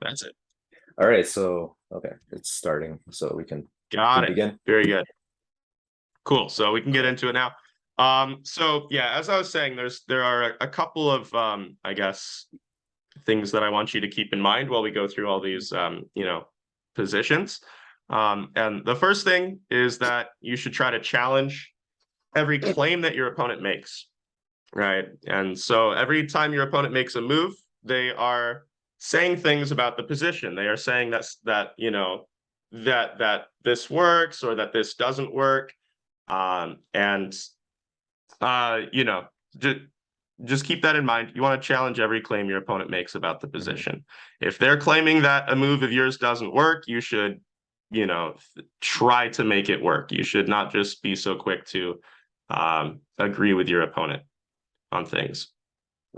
That's it. All right, so okay, it's starting, so we Got can it. begin. Very good. Cool. So we can get into it now. So yeah, as I was saying, there are a couple of I guess things that I want you to keep in mind while we go through all these positions. And the first thing is that you should try to challenge every claim that your opponent makes, right? And so every time your opponent makes a move, they are saying things about the position. They are saying that this works or that this doesn't work. And you know, just keep that in mind. You want to challenge every claim your opponent makes about the Mhm. position. If they're claiming that a move of yours doesn't work, you should, try to make it work. You should not just be so quick to agree with your opponent on things.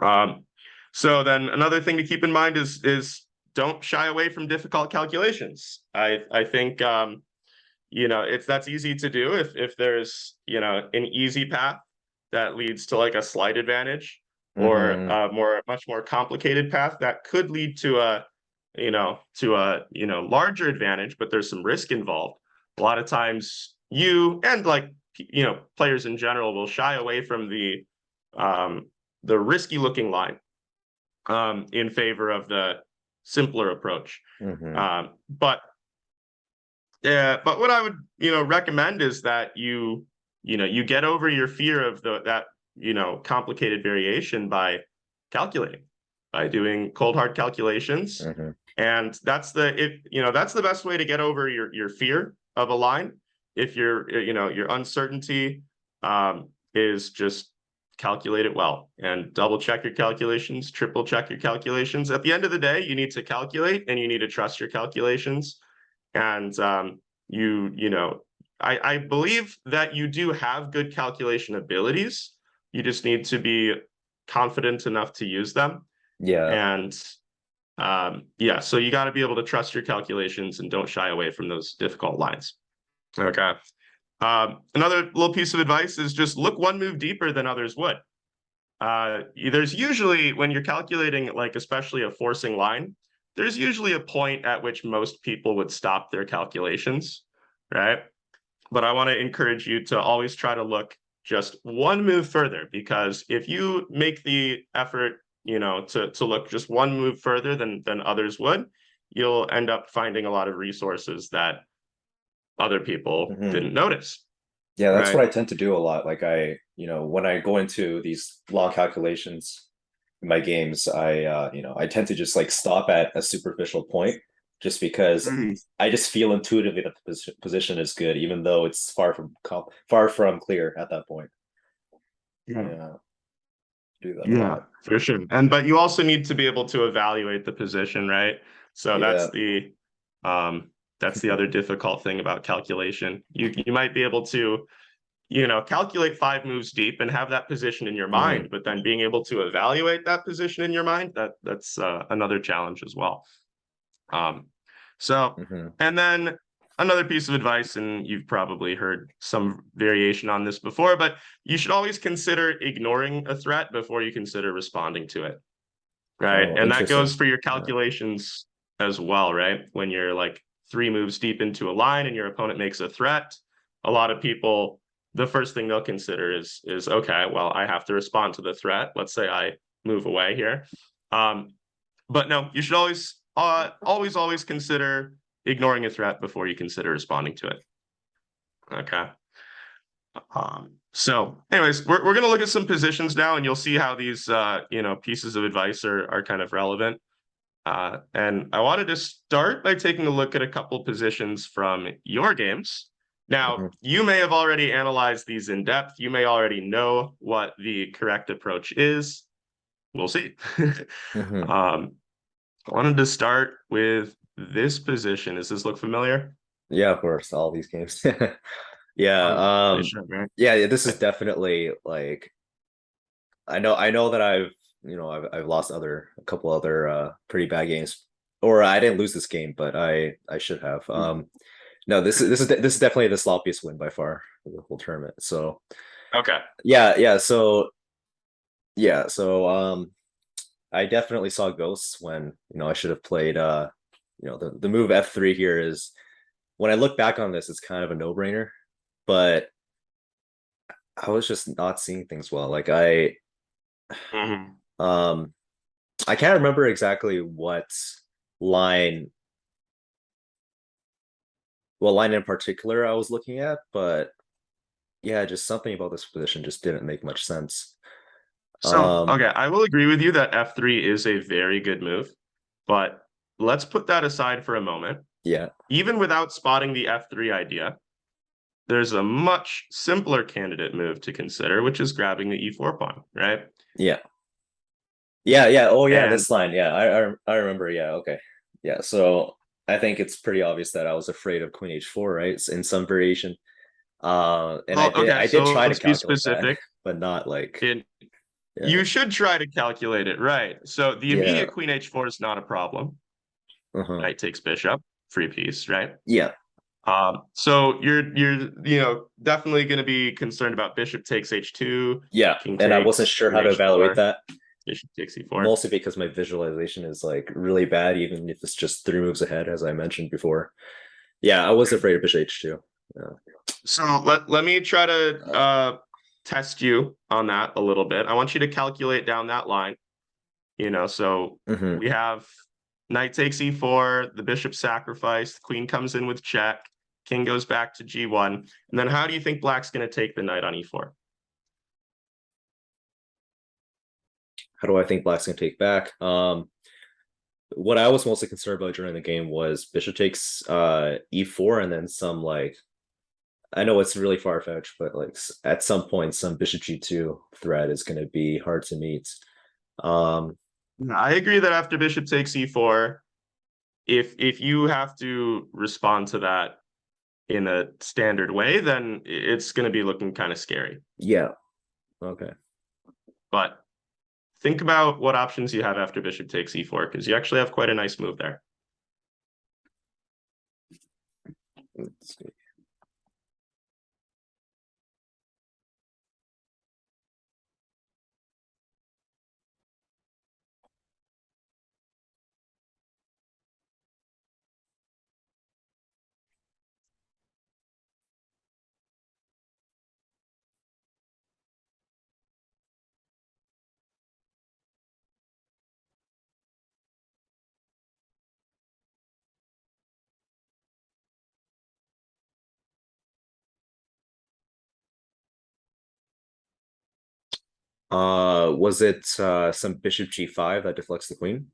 Um, so then another thing to keep in mind is don't shy away from difficult calculations. I think that's easy to do if there's an easy path that leads to like a slight advantage or Mhm. a much more complicated path that could lead to a larger advantage, but there's some risk involved. A lot of times you and like players in general will shy away from the risky looking line in favor of the simpler approach. Mhm. But what I would, recommend is that you get over your fear of that, complicated variation by calculating, by doing cold hard calculations. Mhm. And that's the best way to get over your fear of a line. If your uncertainty is just calculate it well and double check your calculations, triple check your calculations. At the end of the day, you need to calculate and you need to trust your calculations. And you know, I believe that you do have good calculation abilities. You just need to be confident enough to use them. Yeah. And yeah, so you got to be able to trust your calculations and don't shy away from those difficult lines. Okay. Another little piece of advice is just look one move deeper than others would. There's usually, when you're calculating, like especially a forcing line, there's usually a point at which most people would stop their calculations, right? But I want to encourage you to always try to look just one move further, because if you make the effort, to look just one move further than others would, you'll end up finding a lot of resources that other people Mhm. didn't notice, Yeah, that's right? what I tend to do a lot. Like when I go into these long calculations in my games, I tend to just like stop at a superficial point just because Mhm. I just feel intuitively that the position is good, even though it's far from clear at that point. Yeah. Yeah, do that a Yeah, lot. for sure. But you also need to be able to evaluate the position, right? So Yeah. um that's the other difficult thing about calculation. You might be able to, calculate five moves deep and have that position in your Mhm. mind, but then being able to evaluate that position in your mind, that's another challenge as well. Um, so, Mhm. and then another piece of advice, and you've probably heard some variation on this before, but you should always consider ignoring a threat before you consider responding to it, right? Oh, And that interesting. goes for your Yeah. calculations as well, right? When you're like three moves deep into a line and your opponent makes a threat, a lot of people, the first thing they'll consider is okay, well, I have to respond to the threat. Let's say I move away here. Um, but no, you should always consider ignoring a threat before you consider responding to it. Okay. So anyways, we're gonna look at some positions now, and you'll see how these pieces of advice are kind of relevant. And I wanted to start by taking a look at a couple positions from your games. Now, Mhm. you may have already analyzed these in depth. You may already know what the correct approach is. We'll see. Mhm. um, I wanted to start with this position. Does this look familiar? Yeah, of course, all these games. I'm Yeah, pretty sure, right? yeah, this is definitely like I know that I've lost a couple other pretty bad games. Or I didn't lose this game, but I should have. No, this is definitely the sloppiest win by far for the whole tournament. So, Okay. yeah, so I definitely saw ghosts when, I should have played the move f3 here is, when I look back on this, it's kind of a no-brainer, but I was just not seeing things well. Like Mhm. um I can't remember exactly line what line in particular I was looking at, but yeah, just something about this position just didn't make much sense. So, Um, okay, I will agree with you that f3 is a very good move, but let's put that aside for a moment. yeah, Even without spotting the f3 idea, there's a much simpler candidate move to consider, which is grabbing the e4 pawn, right? yeah, yeah. Oh yeah, And this line. Yeah, I remember. Yeah, okay. Yeah, so I think it's pretty obvious that I was afraid of queen h4, right? In some variation. And well, okay, I did so try to let's be calculate that, specific. but not like, In yeah, You should try to calculate it, right? So the yeah, immediate queen h4 is not a problem. uh-huh. Knight takes bishop, free piece, right? Yeah, So you're definitely going to be concerned about bishop takes h2, yeah. king And I wasn't takes sure queen how to evaluate h4, that, bishop takes e4. mostly because my visualization is like really bad, even if it's just 3 moves ahead, as I mentioned before. Yeah, I was afraid of bishop h2. Yeah. So let me try to test you on that a little bit. I want you to calculate down that line. So Mhm. we have knight takes e4, the bishop sacrificed, queen comes in with check, king goes back to g1, and then how do you think black's going to take the knight on e4? How do I think black's gonna take back? What I was mostly concerned about during the game was bishop takes e4, and then some, like, I know it's really far-fetched, but like at some point some bishop g2 threat is going to be hard to meet. Um, I agree that after bishop takes e4, if you have to respond to that in a standard way, then it's going to be looking kind of scary. yeah, okay. But think about what options you have after bishop takes e4, because you actually have quite a nice move there. Let's see. Was it some bishop g5 that deflects the queen?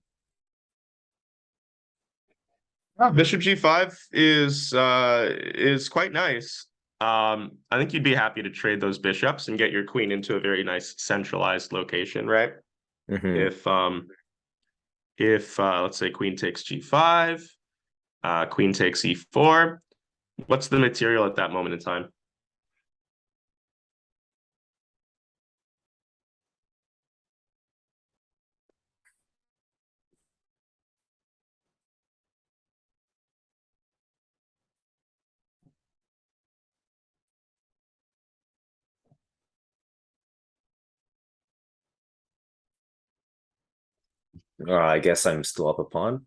Bishop g5 is quite nice. I think you'd be happy to trade those bishops and get your queen into a very nice centralized location, right? Hmm. If let's say queen takes g5, queen takes e4, what's the material at that moment in time? I guess I'm still up a pawn,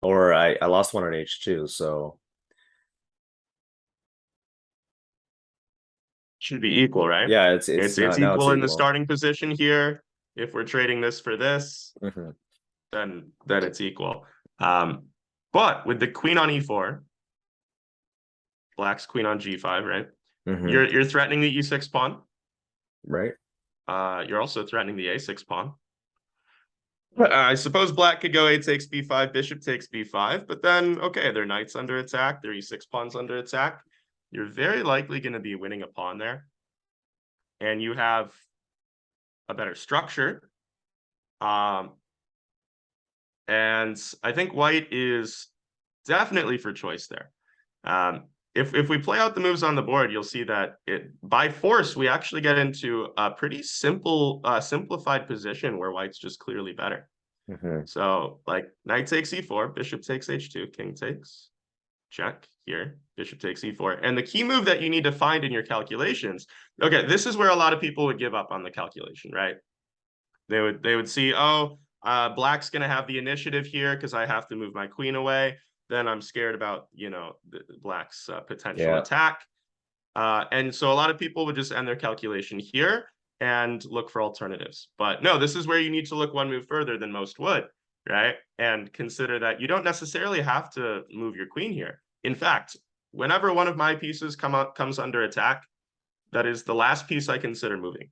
or I lost one on h2, so Should be equal, right? yeah, it's It's now it's equal in the equal. starting position here. If we're trading this for this, Hmm. then it's equal. Um, but with the queen on e4, black's queen on g5, right? Hmm. You're threatening the e6 pawn. Right. You're also threatening the a6 pawn. I suppose black could go a takes b5, bishop takes b5, but then, okay, their knight's under attack, their e6 pawn's under attack. You're very likely going to be winning a pawn there. And you have a better structure. Um, and I think white is definitely for choice there. If we play out the moves on the board, you'll see that by force, we actually get into a pretty simplified position where white's just clearly better. Hmm. So like knight takes e4, bishop takes h2, king takes, check here, bishop takes e4. And the key move that you need to find in your calculations, okay, this is where a lot of people would give up on the calculation, right? They would see, oh, Black's going to have the initiative here because I have to move my queen away. Then I'm scared about, Black's potential Yeah. attack. And so a lot of people would just end their calculation here and look for alternatives. But no, this is where you need to look one move further than most would, right? And consider that you don't necessarily have to move your queen here. In fact, whenever one of my pieces comes under attack, that is the last piece I consider moving.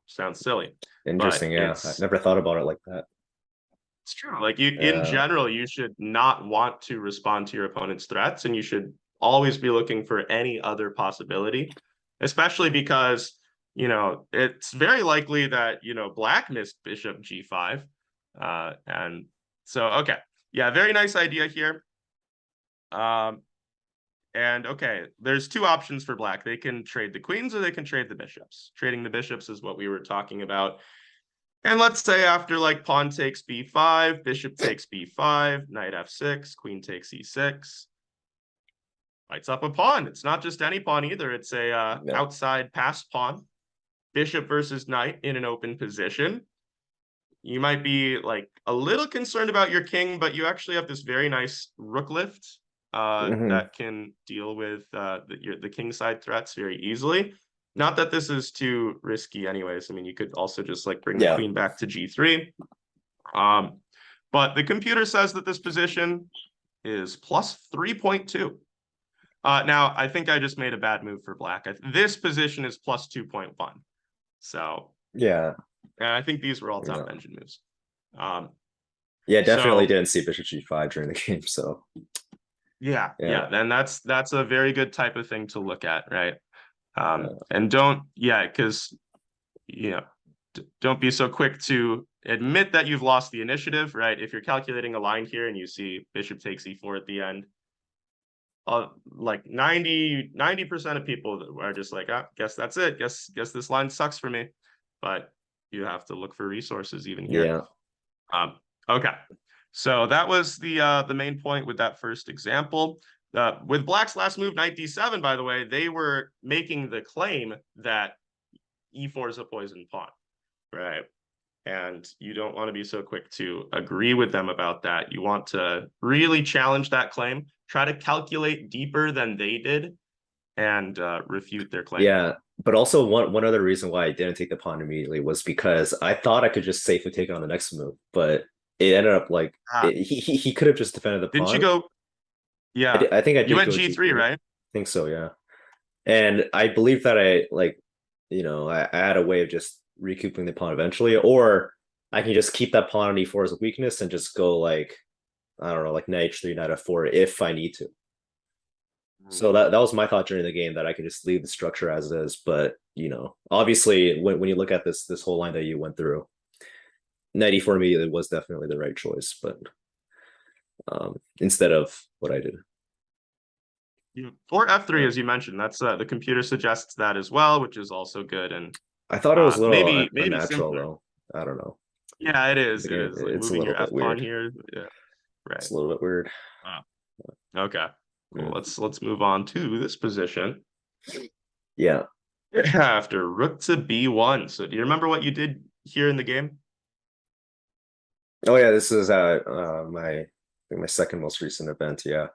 Sounds silly. Interesting. Yeah. I never thought about it like that. It's true. Like in general, you should not want to respond to your opponent's threats, and you should always be looking for any other possibility, especially because, it's very likely that, Black missed bishop g5. And so, okay. Yeah, very nice idea here. And okay, there's two options for Black. They can trade the queens or they can trade the bishops. Trading the bishops is what we were talking about. And let's say after like pawn takes b5, bishop takes b5, knight f6, queen takes e6. Lights up a pawn. It's not just any pawn either. It's a outside passed pawn. Bishop versus knight in an open position. You might be like a little concerned about your king, but you actually have this very nice rook lift that can deal with the king side threats very easily. Not that this is too risky anyways. I mean, you could also just like bring the queen back to g3. But the computer says that this position is plus 3.2. Now, I think I just made a bad move for Black. This position is plus 2.1. So yeah, and I think these were all top engine moves. Yeah, definitely didn't see bishop g5 during the game. So yeah. Then that's a very good type of thing to look at, right? And don't, because don't be so quick to admit that you've lost the initiative, right? If you're calculating a line here and you see bishop takes e4 at the end, like 90% of people are just like, guess that's it. Guess this line sucks for me. But you have to look for resources even here. Yeah. Okay. So that was the main point with that first example. With Black's last move, knight d7, by the way, they were making the claim that e4 is a poisoned pawn, right? And you don't want to be so quick to agree with them about that. You want to really challenge that claim, try to calculate deeper than they did, and refute their claim. Yeah, but also one other reason why I didn't take the pawn immediately was because I thought I could just safely take it on the next move, but it ended up like he could have just defended the pawn. Didn't you go? Yeah, I think I did. You went go g3, right? I think so, yeah. And I believe that I had a way of just recouping the pawn eventually, or I can just keep that pawn on e4 as a weakness and just go like, I don't know, like knight h3, knight f4 if I need to. So that was my thought during the game, that I could just leave the structure as it is. But obviously when you look at this whole line that you went through, knight e4 immediately was definitely the right choice, but instead of what I did. Or f3, as you mentioned, that's the computer suggests that as well, which is also good. And I thought it was a little maybe unnatural simpler. though. I don't know. Yeah, it is. It is like it's moving your f pawn weird here. Yeah, right. It's a little bit weird. Okay. Well, let's move on to this position. Yeah. After rook to b1. So do you remember what you did here in the game? Oh yeah, this is my second most recent event. Yeah.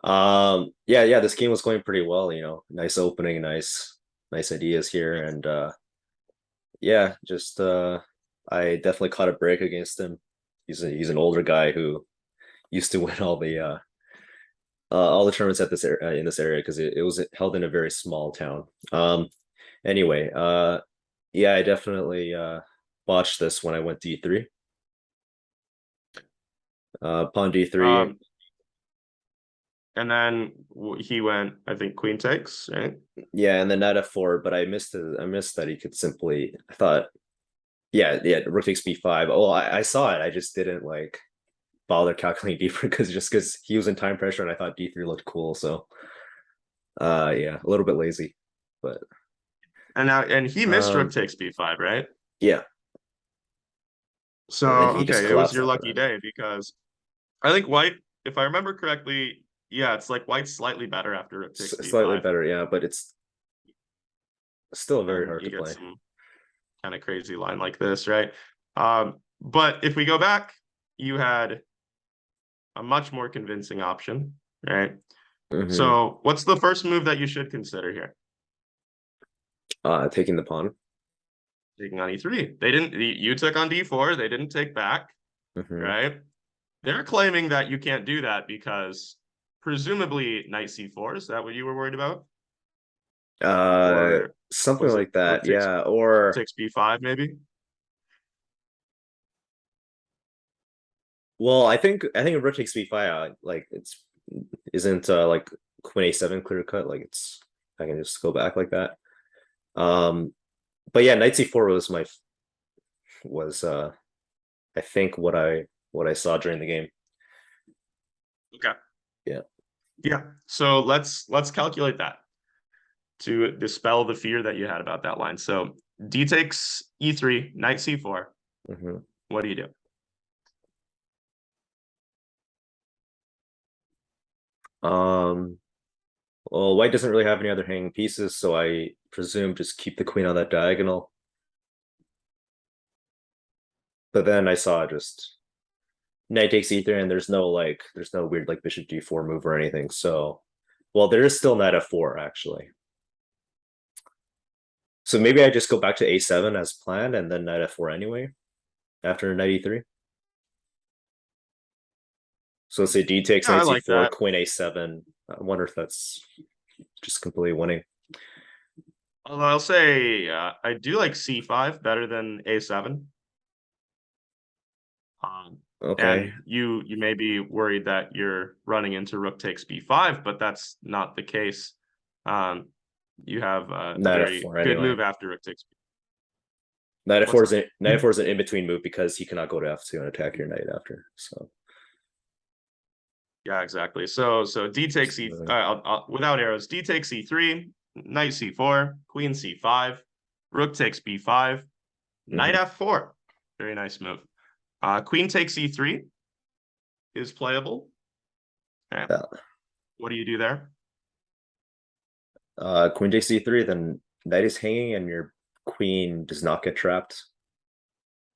This game was going pretty well, nice opening, nice ideas here, and I definitely caught a break against him. He's an older guy who used to win all the tournaments at this in this area, because it was held in a very small town. Anyway, I definitely botched this when I went d3. Pawn d3. And then he went, I think, queen takes, right? Yeah, and then knight f4, but I missed that he could simply, I thought, rook takes b5. Oh, I saw it. I just didn't bother calculating deeper because he was in time pressure, and I thought d3 looked cool. So a little bit lazy, but and he missed rook takes b5, right? Yeah. So okay, it was your lucky day, because I think white, if I remember correctly, it's like white's slightly better after rook takes b5. Slightly better, yeah, but it's still very hard to play. Some kind of crazy line like this, right? But if we go back, you had a much more convincing option, right? So what's the first move that you should consider here? Taking the pawn. Taking on e3. They didn't, you took on d4, they didn't take back, right? They're claiming that you can't do that because presumably knight c4, is that what you were worried about? Or Something was it like that, rook takes, yeah. Or takes b5 maybe? well, I think rook takes b5. Like it's isn't like queen a7 clear cut. Like it's I can just go back like that. But yeah, knight c4 was I think what I saw during the game. Okay. Yeah. Yeah. So let's calculate that to dispel the fear that you had about that line. So d takes e3, knight c4. What do you do? Well, white doesn't really have any other hanging pieces, so I presume just keep the queen on that diagonal. But then I saw just knight takes e3, and there's no weird like bishop d4 move or anything. So, well, there is still knight f4 actually. So maybe I just go back to a7 as planned, and then knight f4 anyway after knight e3. So let's say d takes Yeah, I knight like c4, that. queen a7. I wonder if that's just completely winning. Although I'll say I do like c5 better than a7. Okay, And you may be worried that you're running into rook takes b5, but that's not the case. Um, you have a knight very f4 good anyway. move after rook takes. Knight What's f4 is up? knight f4 is an in-between move because he cannot go to f2 and attack your knight after. So Yeah, exactly. So d takes e without arrows. D takes e3, knight c4, queen c5, rook takes b5, knight f4. Very nice move. Queen takes e3 is playable. Okay. yeah. What do you do there? Queen takes c3, then knight is hanging and your queen does not get trapped.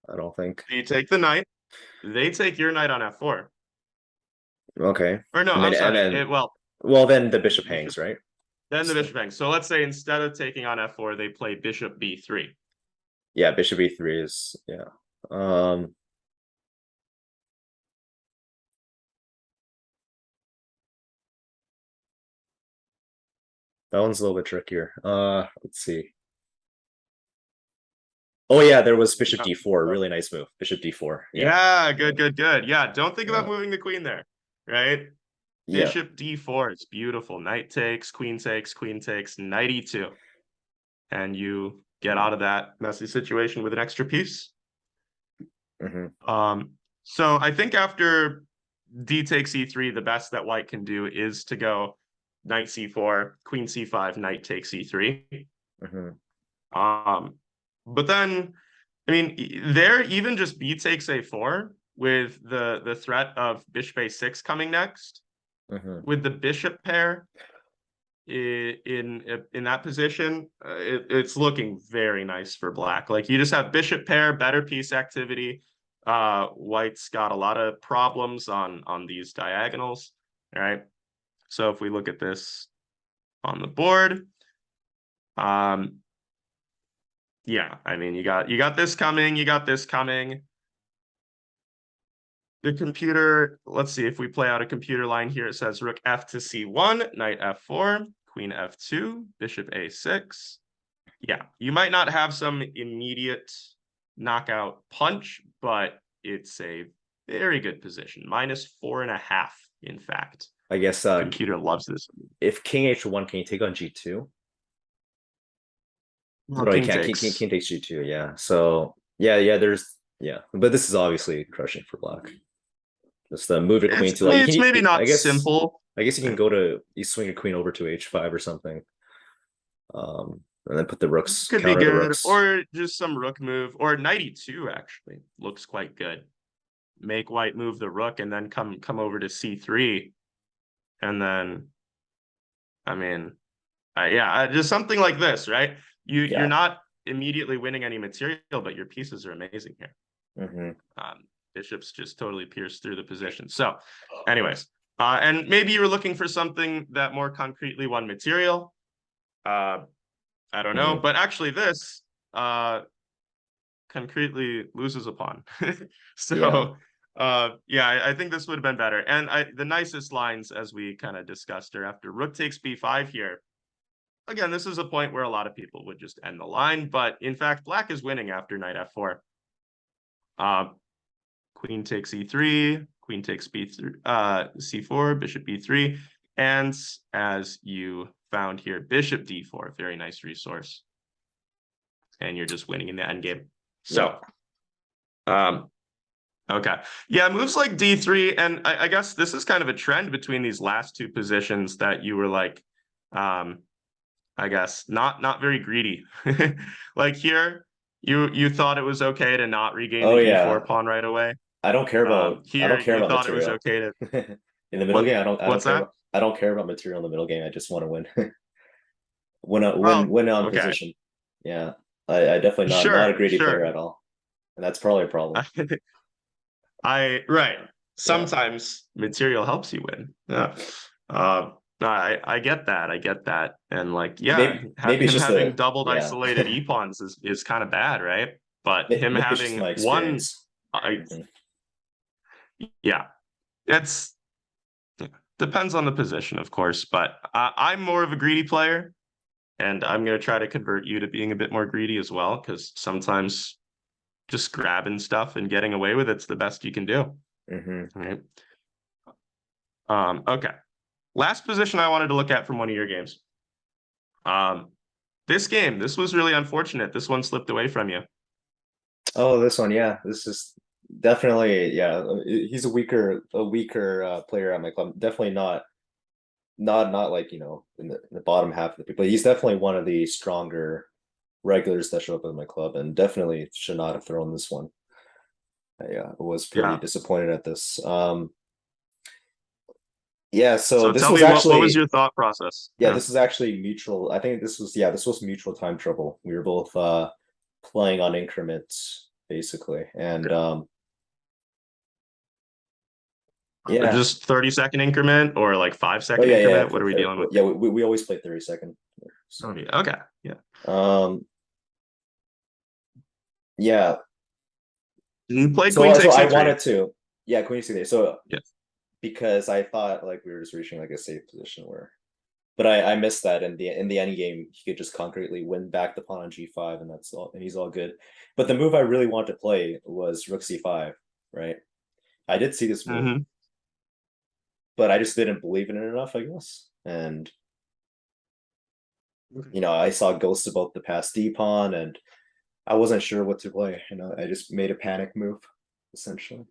I don't think. You take the knight. They take your knight on f4. Okay. Or no, And I'm then and sorry. then Well, well then the bishop hangs, right? then the So bishop hangs. So let's say instead of taking on f4, they play bishop b3. yeah, bishop e3 is yeah. Um that one's a little bit trickier. Let's see. Oh yeah, there was bishop Yeah. d4. Really nice move. Bishop d4. Yeah. Yeah, good. Yeah, don't think about Yeah. moving the queen there, right? Yeah. Bishop d4, it's beautiful. Knight takes, queen takes, knight e2. And you get out of that messy situation with an extra piece. So I think after d takes e3, the best that white can do is to go knight c4, queen c5, knight takes e3. But then, I mean, there even just b takes a4 with the threat of bishop a6 coming next, with the bishop pair in that position, it's looking very nice for black. Like you just have bishop pair, better piece activity. White's got a lot of problems on these diagonals. All right. So if we look at this on the board, yeah, I mean you got this coming, you got this coming. The computer, let's see if we play out a computer line here. It says rook f to c1, knight f4, queen f2, bishop a6. Yeah, you might not have some immediate knockout punch, but it's a very good position. -4.5, in fact. I guess Computer loves this. if king h1, can you take on g2? Well, No, you king can't. takes. King takes g2. Yeah. So yeah. But this is obviously crushing for black. Just move your queen It's, to I like mean, you it's can. maybe I not guess. simple. I guess you can go to you swing your queen over to h5 or something. And then put the rooks, Could be counter the good, rooks. or just some rook move, or knight e2 actually looks quite good. Make white move the rook and then come over to c3, and then, I mean, yeah, just something like this, right? You're Yeah. not immediately winning any material, but your pieces are amazing here. Bishops just totally pierce through the position. So, anyways, and maybe you were looking for something that more concretely won material. I don't know, but actually this concretely loses a pawn. So yeah, I think this would have been better. And the nicest lines, as we kind of discussed, are after rook takes b5 here. Again, this is a point where a lot of people would just end the line, but in fact, black is winning after knight f4. Queen takes e3, queen takes b3, c4, bishop b3, and as you found here, bishop d4, very nice resource. And you're just winning in the endgame. So, okay. Yeah, moves like d3, and I guess this is kind of a trend between these last two positions that you were like, I guess, not very greedy. Like here, you thought it was okay to not regain the e4 pawn right away. I don't care about here, you thought material. It was okay to in the middle game. I don't care. I don't care about material in the middle game. I just want to win. win on position. Yeah, I definitely not a greedy player at all, and that's probably a problem. Sometimes material helps you win. Yeah. I get that. I get that. And like, yeah, maybe him having doubled isolated e pawns is kind of bad, right? But him having one, yeah, it's depends on the position, of course. But I'm more of a greedy player, and I'm going to try to convert you to being a bit more greedy as well, because sometimes just grabbing stuff and getting away with it's the best you can do. Right. Okay. Last position I wanted to look at from one of your games. This was really unfortunate. This one slipped away from you. Oh, this one, yeah. This is definitely, yeah. He's a weaker player at my club. Definitely not like, you know, in the bottom half of the people. But he's definitely one of the stronger regulars that show up in my club, and definitely should not have thrown this one. I was pretty disappointed at this. Yeah, so this was actually what was your thought process? Yeah, this is actually mutual. I think this was mutual time trouble. We were both playing on increments basically, and yeah, just 30-second increment or like 5-second increment. What are we dealing with? Yeah, we always play 30-second. So okay, yeah. Yeah. You played queen takes I wanted to, queen c3. So yes. Because I thought like we were just reaching like a safe position where, but I missed that in the end game. He could just concretely win back the pawn on g5, and that's all, and he's all good. But the move I really wanted to play was rook c5, right? I did see this move, but I just didn't believe in it enough, I guess. And you know, I saw ghosts about the past d pawn, and I wasn't sure what to play. You know, I just made a panic move, essentially.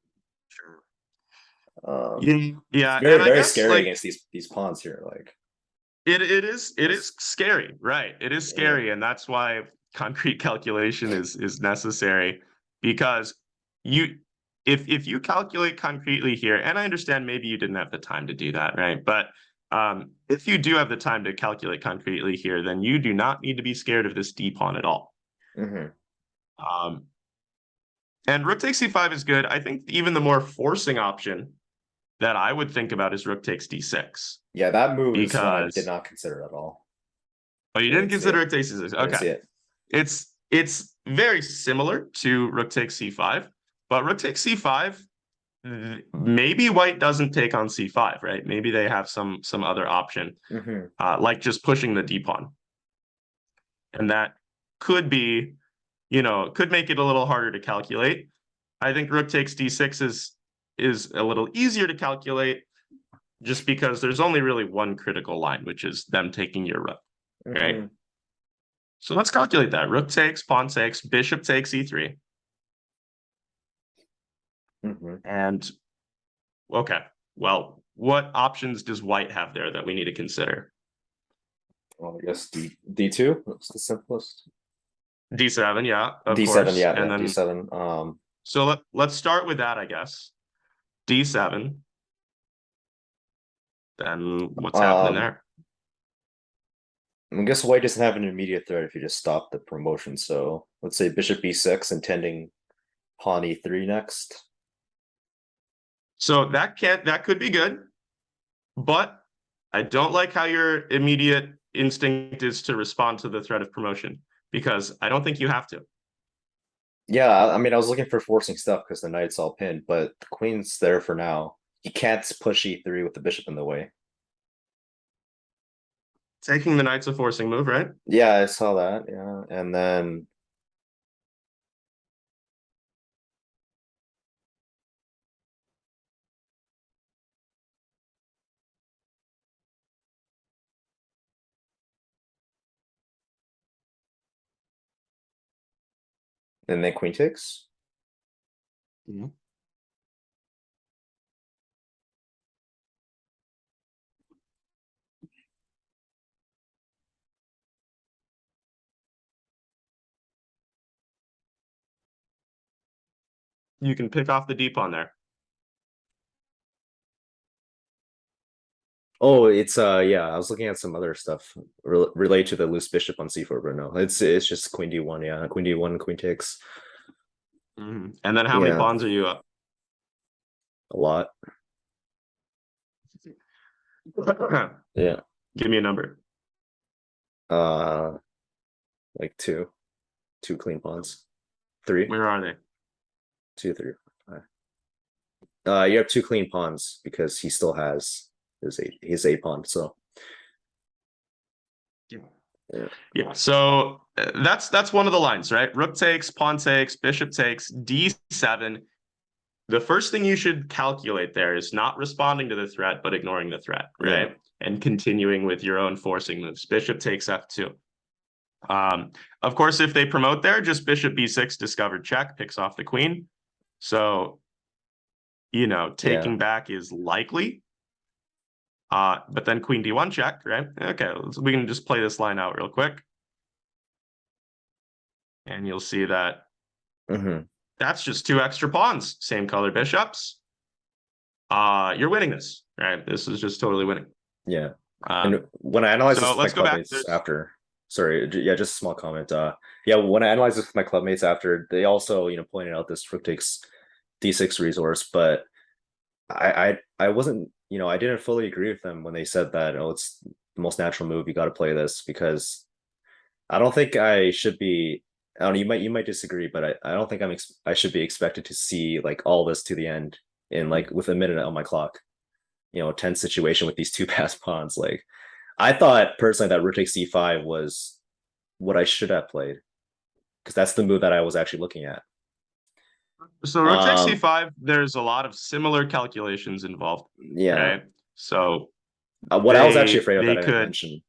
Sure. Yeah, very scary against these pawns here. Like it is scary, right? It is scary, and that's why concrete calculation is necessary, because if you calculate concretely here, and I understand maybe you didn't have the time to do that, right? But if you do have the time to calculate concretely here, then you do not need to be scared of this d pawn at all. And rook takes c5 is good. I think even the more forcing option that I would think about is rook takes d6. Yeah, that move is one I did not consider at all. Oh, you didn't consider rook takes d6? Okay. It's very similar to rook takes c5, but rook takes c5, maybe white doesn't take on c5, right? Maybe they have some other option, like just pushing the d pawn. And that could be, you know, could make it a little harder to calculate. I think rook takes d6 is a little easier to calculate, just because there's only really one critical line, which is them taking your rook, right? So let's calculate that. Rook takes, pawn takes, bishop takes e3. And okay, well, what options does white have there that we need to consider? Well, I guess d2. That's the simplest. d7, yeah, of d7, course. yeah, and then d7. So let's start with that, I guess. d7. Then what's happening there? I guess white doesn't have an immediate threat if you just stop the promotion. So let's say bishop b6, intending pawn e3 next. So that could be good, but I don't like how your immediate instinct is to respond to the threat of promotion, because I don't think you have to. Yeah, I mean, I was looking for forcing stuff because the knight's all pinned, but the queen's there for now. You can't push e3 with the bishop in the way. Taking the knight's a forcing move, right? Yeah, I saw that. Yeah, and then queen takes. Mhm. You can pick off the d pawn there. Oh, it's yeah, I was looking at some other stuff related to the loose bishop on c4, but no, it's just queen d1, yeah, queen d1, queen takes. And then how many Yeah, pawns are you up? a lot. Yeah, Give me a number. uh, like two clean pawns, three, Where are they? 2, 3, 5. You have two clean pawns because he still has his a pawn. So Yeah. yeah, Yeah. So that's one of the lines, right? Rook takes, pawn takes, bishop takes, d7. The first thing you should calculate there is not responding to the threat, but ignoring the threat, right? yeah, And continuing with your own forcing moves. Bishop takes f2. Of course, if they promote there, just bishop b6, discovered check, picks off the queen. So, yeah. taking back is likely. But then queen d1 check, right? Okay, we can just play this line out real quick. And you'll see that that's just two extra pawns, same color bishops. You're winning this, right? This is just totally winning. Yeah. Uh, And when I analyze this so with my let's go back. clubmates after, sorry, yeah, just a small comment. Yeah, when I analyze this with my clubmates after, they also, pointed out this rook takes d6 resource, but I wasn't, I didn't fully agree with them when they said that, oh, it's the most natural move, you got to play this, because I don't think I should be. I don't know, you might disagree, but I don't think I should be expected to see like all this to the end in like with a minute on my clock. Tense situation with these two passed pawns. Like I thought personally that rook takes c5 was what I should have played because that's the move that I was actually looking at. So rook takes c5, there's a lot of similar calculations involved, Yeah. right? So What I was actually afraid of they that I didn't could. mention.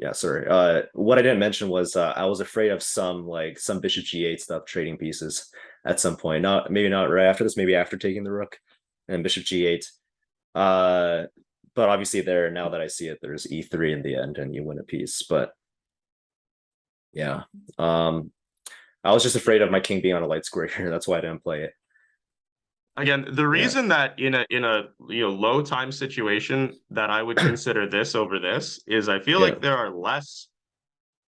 Yeah, sorry. What I didn't mention was I was afraid of some bishop g8 stuff trading pieces at some point. Maybe not right after this, maybe after taking the rook and bishop g8. But obviously there now that I see it, there's e3 in the end and you win a piece. But yeah. I was just afraid of my king being on a light square here. That's why I didn't play it. Again, the reason that in a low time situation that I would consider this over this is I feel like there are less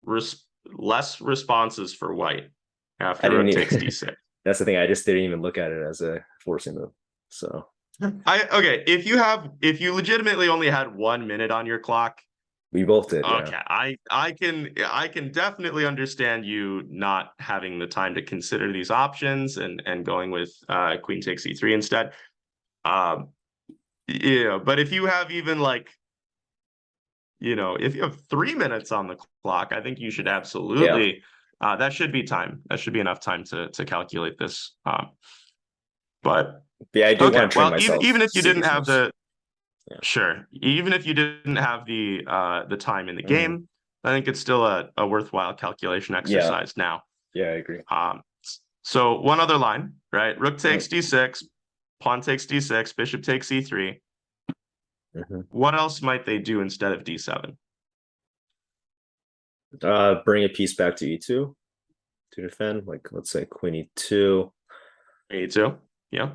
responses for white I after didn't rook takes even d6. that's the thing. I just didn't even look at it as a forcing move. So Okay, if you legitimately only had 1 minute on your clock, we both did, yeah. okay, I can definitely understand you not having the time to consider these options and going with queen takes e3 instead. Yeah, but if you have even like, if you have 3 minutes on the clock, I think you should absolutely that should be time. That should be enough time to calculate this. But Yeah, I do okay, want to train well, myself even if to you see didn't these have moves. the Sure. Even if you didn't have the time in the game, I think it's still a worthwhile calculation Yeah, exercise now. yeah, I agree. So one other line, right? Rook takes d6, pawn takes d6, bishop takes e3. What else might they do instead of d7? Bring a piece back to e2 to defend, like let's say queen e2. e2, yeah.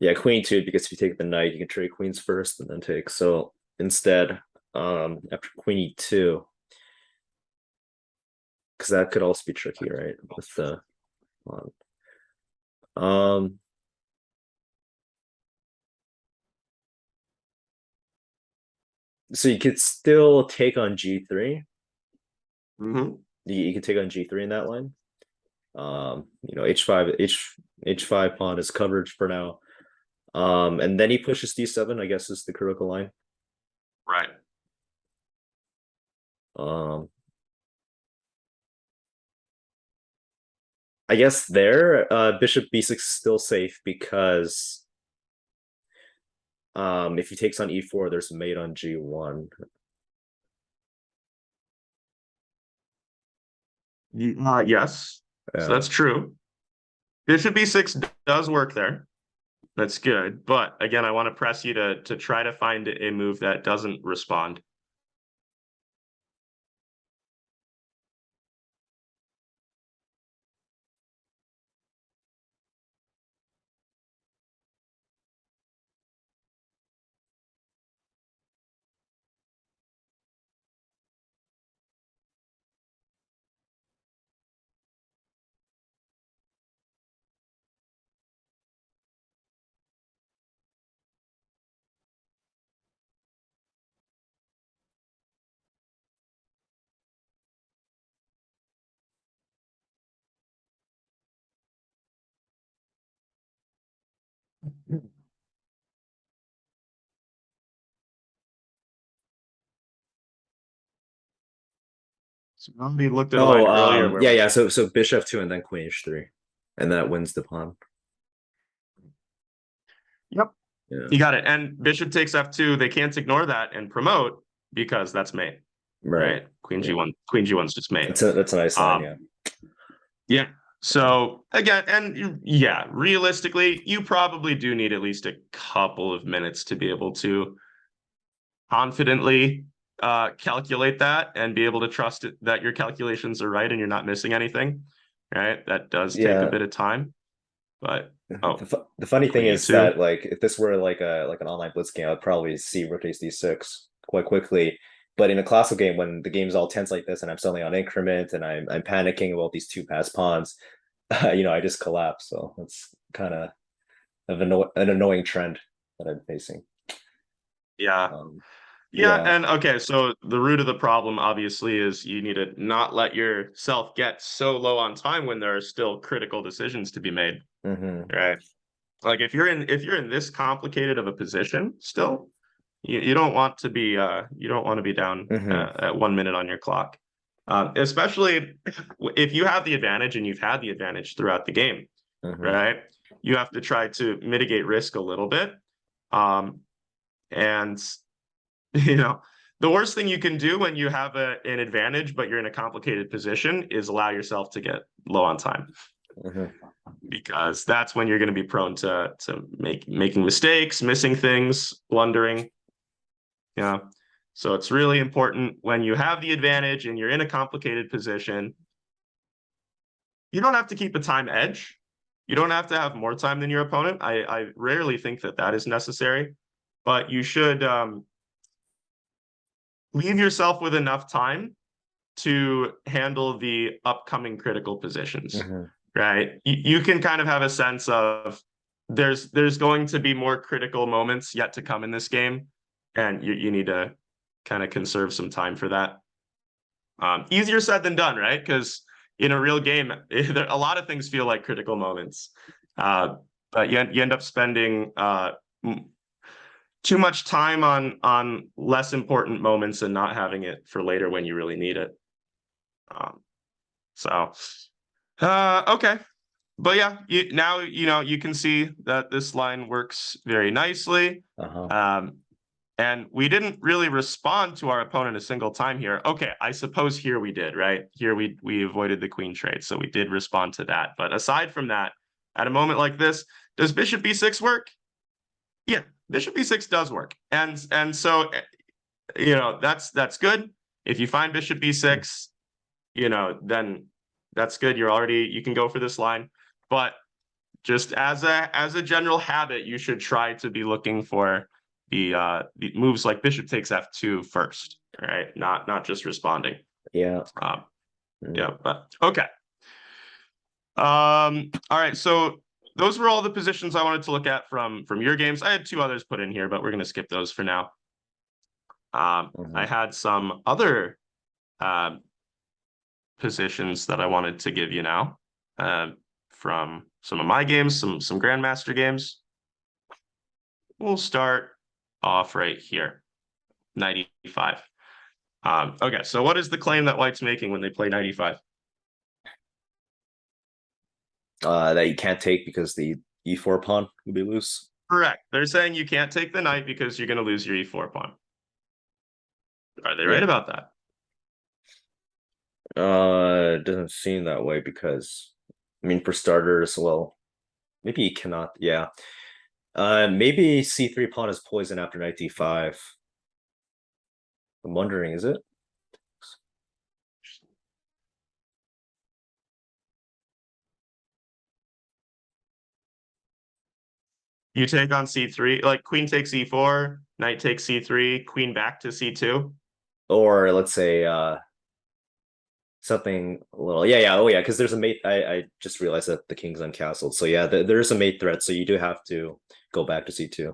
Yeah, queen e2 because if you take the knight, you can trade queens first and then take. So instead, after queen e2, because that could also be tricky, right? With the Um, so you could still take on G3. Hmm. You could take on G3 in that line. H5 H5 pawn is covered for now. And then he pushes D7, I guess is the critical line. Right. Um, I guess there, bishop B6 is still safe because if he takes on E4, there's a mate on G1. Yes. So Yeah. that's true. Bishop b6 does work there. That's good. But again, I want to press you to try to find a move that doesn't respond. So we looked at a line earlier where Yeah. So bishop 2 and then queen H3. And that wins the pawn. yep, Yeah. you got it. And bishop takes f2. They can't ignore that and promote because that's mate. Right. Right. Queen Yeah. g1. Queen g1's just mate. That's a nice line, yeah. Yeah. So again, and yeah, realistically, you probably do need at least a couple of minutes to be able to confidently calculate that and be able to trust it, that your calculations are right and you're not missing anything. Right. That does take a Yeah. bit of time. But The funny thing queen is e2. that like if this were like an online blitz game, I'd probably see rook takes d6 quite quickly. But in a classical game, when the game's all tense like this, and I'm suddenly on increment, and I'm panicking about these two pass pawns, I just collapse. So that's kind of an annoying trend that I'm facing. Yeah. Um, Yeah, yeah. and okay, so the root of the problem obviously is you need to not let yourself get so low on time when there are still critical decisions to be made, Hmm. right? Like if you're in this complicated of a position still, you don't want to be down Hmm. at 1 minute on your clock. Especially if you have the advantage and you've had the advantage throughout the game, Hmm. right? You have to try to mitigate risk a little bit. And you know, the worst thing you can do when you have an advantage, but you're in a complicated position is allow yourself to get low on time Hmm. because that's when you're going to be prone to making mistakes, missing things, blundering. Yeah. So it's really important when you have the advantage and you're in a complicated position, you don't have to keep a time edge. You don't have to have more time than your opponent. I rarely think that is necessary, but you should leave yourself with enough time to handle the upcoming critical positions, Hmm. right? You can kind of have a sense of there's going to be more critical moments yet to come in this game, and you need to kind of conserve some time for that. Easier said than done, right? Because in a real game, a lot of things feel like critical moments, uh, but you end up spending too much time on less important moments and not having it for later when you really need it. Um, so, okay. But yeah, now you can see that this line works very nicely. Uh-huh. And we didn't really respond to our opponent a single time here. Okay, I suppose here we did, right? Here we avoided the queen trade, so we did respond to that. But aside from that, at a moment like this, does bishop b6 work? Yeah, bishop b6 does work. And so that's good. If you find bishop b6, then that's good. You can go for this line. But just as a general habit, you should try to be looking for the moves like bishop takes f2 first, right? Not just responding. Yeah. Um, Mm. yeah, but okay. All right. So those were all the positions I wanted to look at from your games. I had two others put in here, but we're going to skip those for now. I had some other positions that I wanted to give you now from some of my games, some Grandmaster games. We'll start off right here, 95. Okay, so what is the claim that White's making when they play 95? That you can't take because the e4 pawn would be loose. Correct. They're saying you can't take the knight because you're going to lose your e4 pawn. Are they right about that? It doesn't seem that way because, I mean, for starters, well, maybe you cannot. Yeah. Maybe c3 pawn is poison after knight d5. I'm wondering, is it? You take on c3, like queen takes e4, knight takes c3, queen back to c2. Or let's say something a little, yeah, because there's a mate. I just realized that the king's uncastled, so yeah, there's a mate threat, so you do have to go back to c2,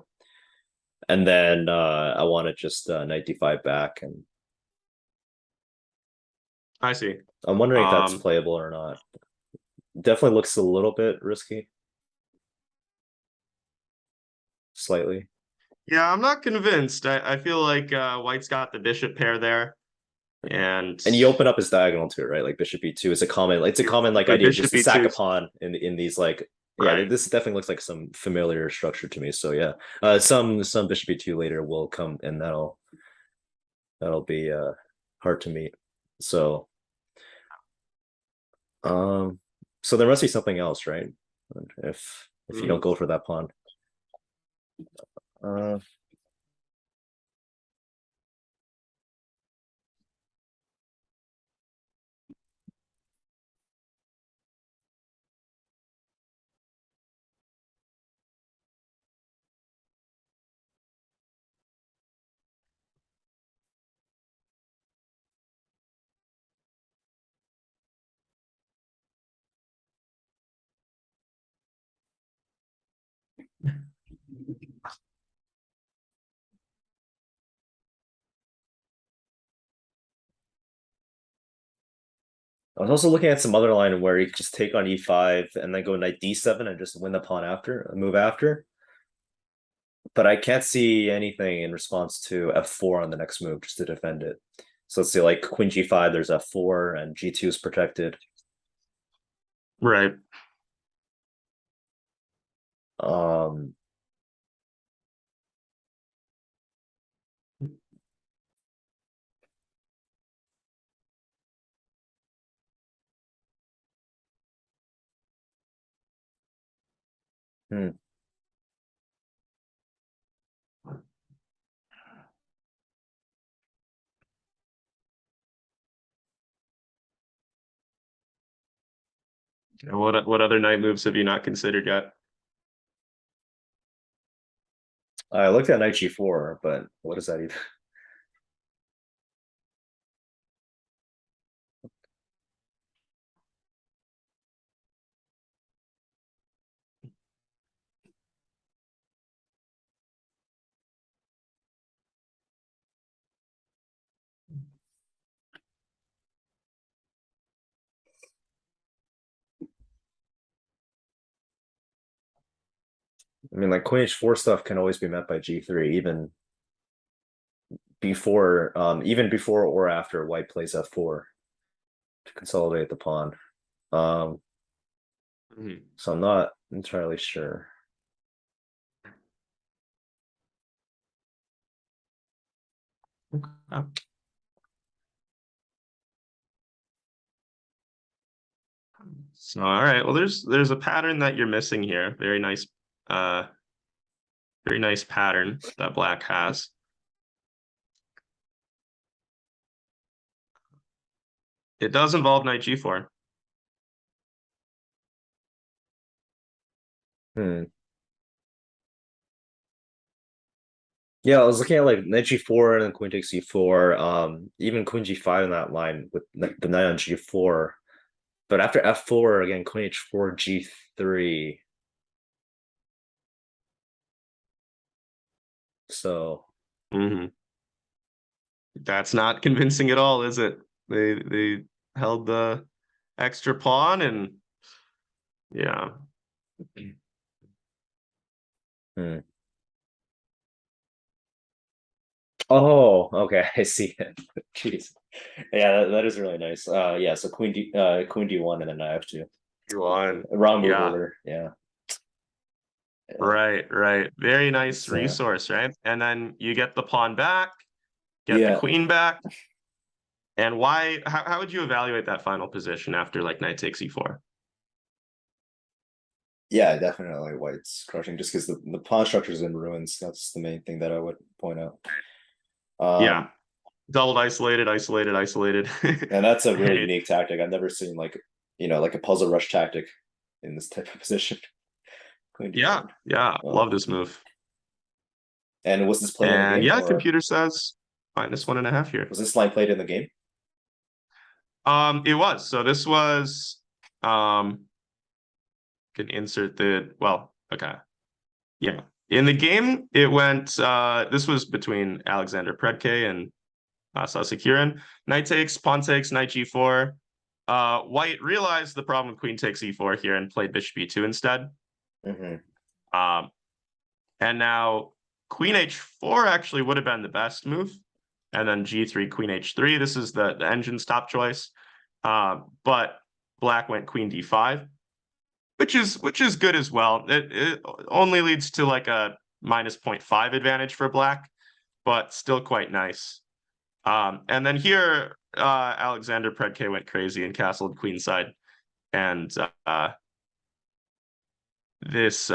and then I want to just knight d5 back, and I see. I'm wondering if that's playable or not. Definitely looks a little bit risky, slightly. Yeah, I'm not convinced. I feel like White's got the bishop pair there. And you open up his diagonal to it, right? Like bishop e2 is a common, it's a common like idea just to sack a pawn in these like, yeah, right. This definitely looks like some familiar structure to me. So yeah, some bishop e2 later will come, and that'll be hard to meet. So so there must be something else, right? If you don't go for that pawn. I was also looking at some other line where you could just take on e5 and then go knight d7 and just win the pawn after, move after. But I can't see anything in response to f4 on the next move just to defend it. So let's see, like queen g5, there's f4 and g2 is protected. Right. What other knight moves have you not considered yet? I looked at knight g4, but what is that even? I mean, like queen h4 stuff can always be met by g3, even before or after white plays f4 to consolidate the pawn. So I'm not entirely sure. Okay. So all right, well there's a pattern that you're missing here. Very nice pattern that black has. It does involve knight g4. Yeah, I was looking at like knight g4 and then queen takes e4, even queen g5 in that line with the knight on g4. But after f4, again, queen h4, g3. So That's not convincing at all, is it? They held the extra pawn, and yeah. hmm. Oh, okay, I see it. Jeez. Yeah, that is really nice. Yeah, so Queen D1 and then I F2. You won. Wrong move Yeah. order. Yeah. Right, right. Very nice It's resource, right? And then you get the pawn back, get the yeah. queen back. And why, how would you evaluate that final position after like knight takes e4? Yeah, definitely white's crushing just because the pawn structure is in ruins. That's the main thing that I would point out. Yeah. Doubled, isolated, isolated, isolated. And that's a really Right. unique tactic. I've never seen like like a puzzle rush tactic in this type of position. Queen Yeah, D1. yeah. Oh. Love this move. And was this played in the And game yeah, or computer says -1.5 here. was this line played in the game? It was. So this was can insert okay. Yeah. In the game, it went this was between Alexander Predke and Sasakiran. Knight takes, pawn takes, knight g4. White realized the problem with queen takes e4 here and played bishop e2 instead. Um, and now queen h4 actually would have been the best move. And then g3, queen h3. This is the engine stop choice. But black went queen d5, which is good as well. It only leads to like a -0.5 advantage for black, but still quite nice. And then here, Alexander Predke went crazy and castled queenside, and this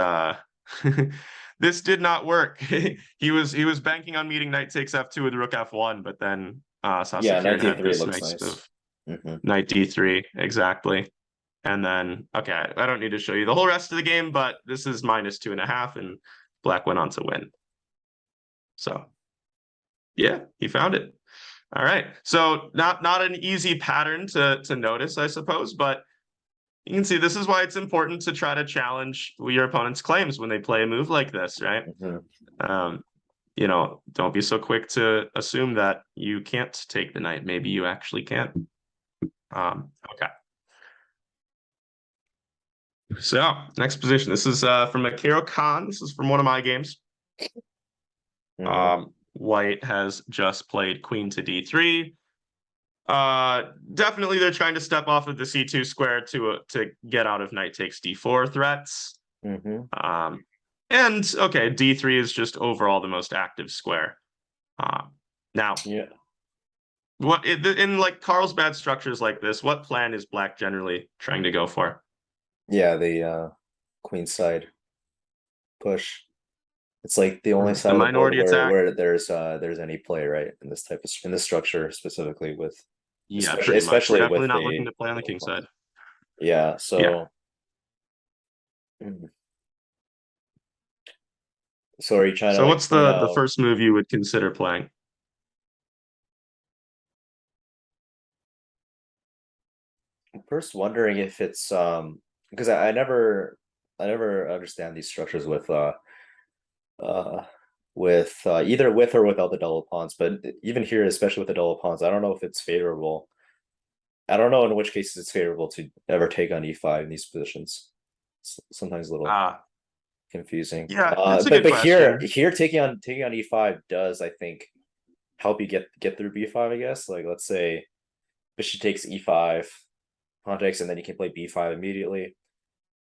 this did not work. he was banking on meeting knight takes f2 with rook f1, but then Yeah, knight Sasakiran had D3 this looks nice nice. move, knight d3 exactly. And then okay, I don't need to show you the whole rest of the game, but this is -2.5, and black went on to win. So yeah, he found it. All right. So not an easy pattern to notice, I suppose, but you can see this is why it's important to try to challenge your opponent's claims when they play a move like this, right? Don't be so quick to assume that you can't take the knight. Maybe you actually can. Okay. So next position. This is from Akiro Khan. This is from one of my games. White has just played queen to d3. Definitely they're trying to step off of the c2 square to get out of knight takes d4 threats. And okay, d3 is just overall the most active square. Now, yeah, what in like Carlsbad structures like this, what plan is black generally trying to go for? yeah, the queen side push. It's like the only side The of the board minority attack. where there's any play, right? In this type of in this structure specifically with Yeah, pretty much. We're especially definitely with not the looking to play on the king side. yeah, so Yeah. So are you trying to So like what's point the out first move you would consider playing? first wondering if it's because I never understand these structures with either with or without the double pawns, but even here, especially with the double pawns, I don't know if it's favorable. I don't know in which cases it's favorable to ever take on e5 in these positions. It's sometimes a little confusing. Yeah, it's a But good here question. taking on e5 does, I think, help you get through b5, I guess. Like let's say bishop takes e5, pawn takes, and then you can play b5 immediately.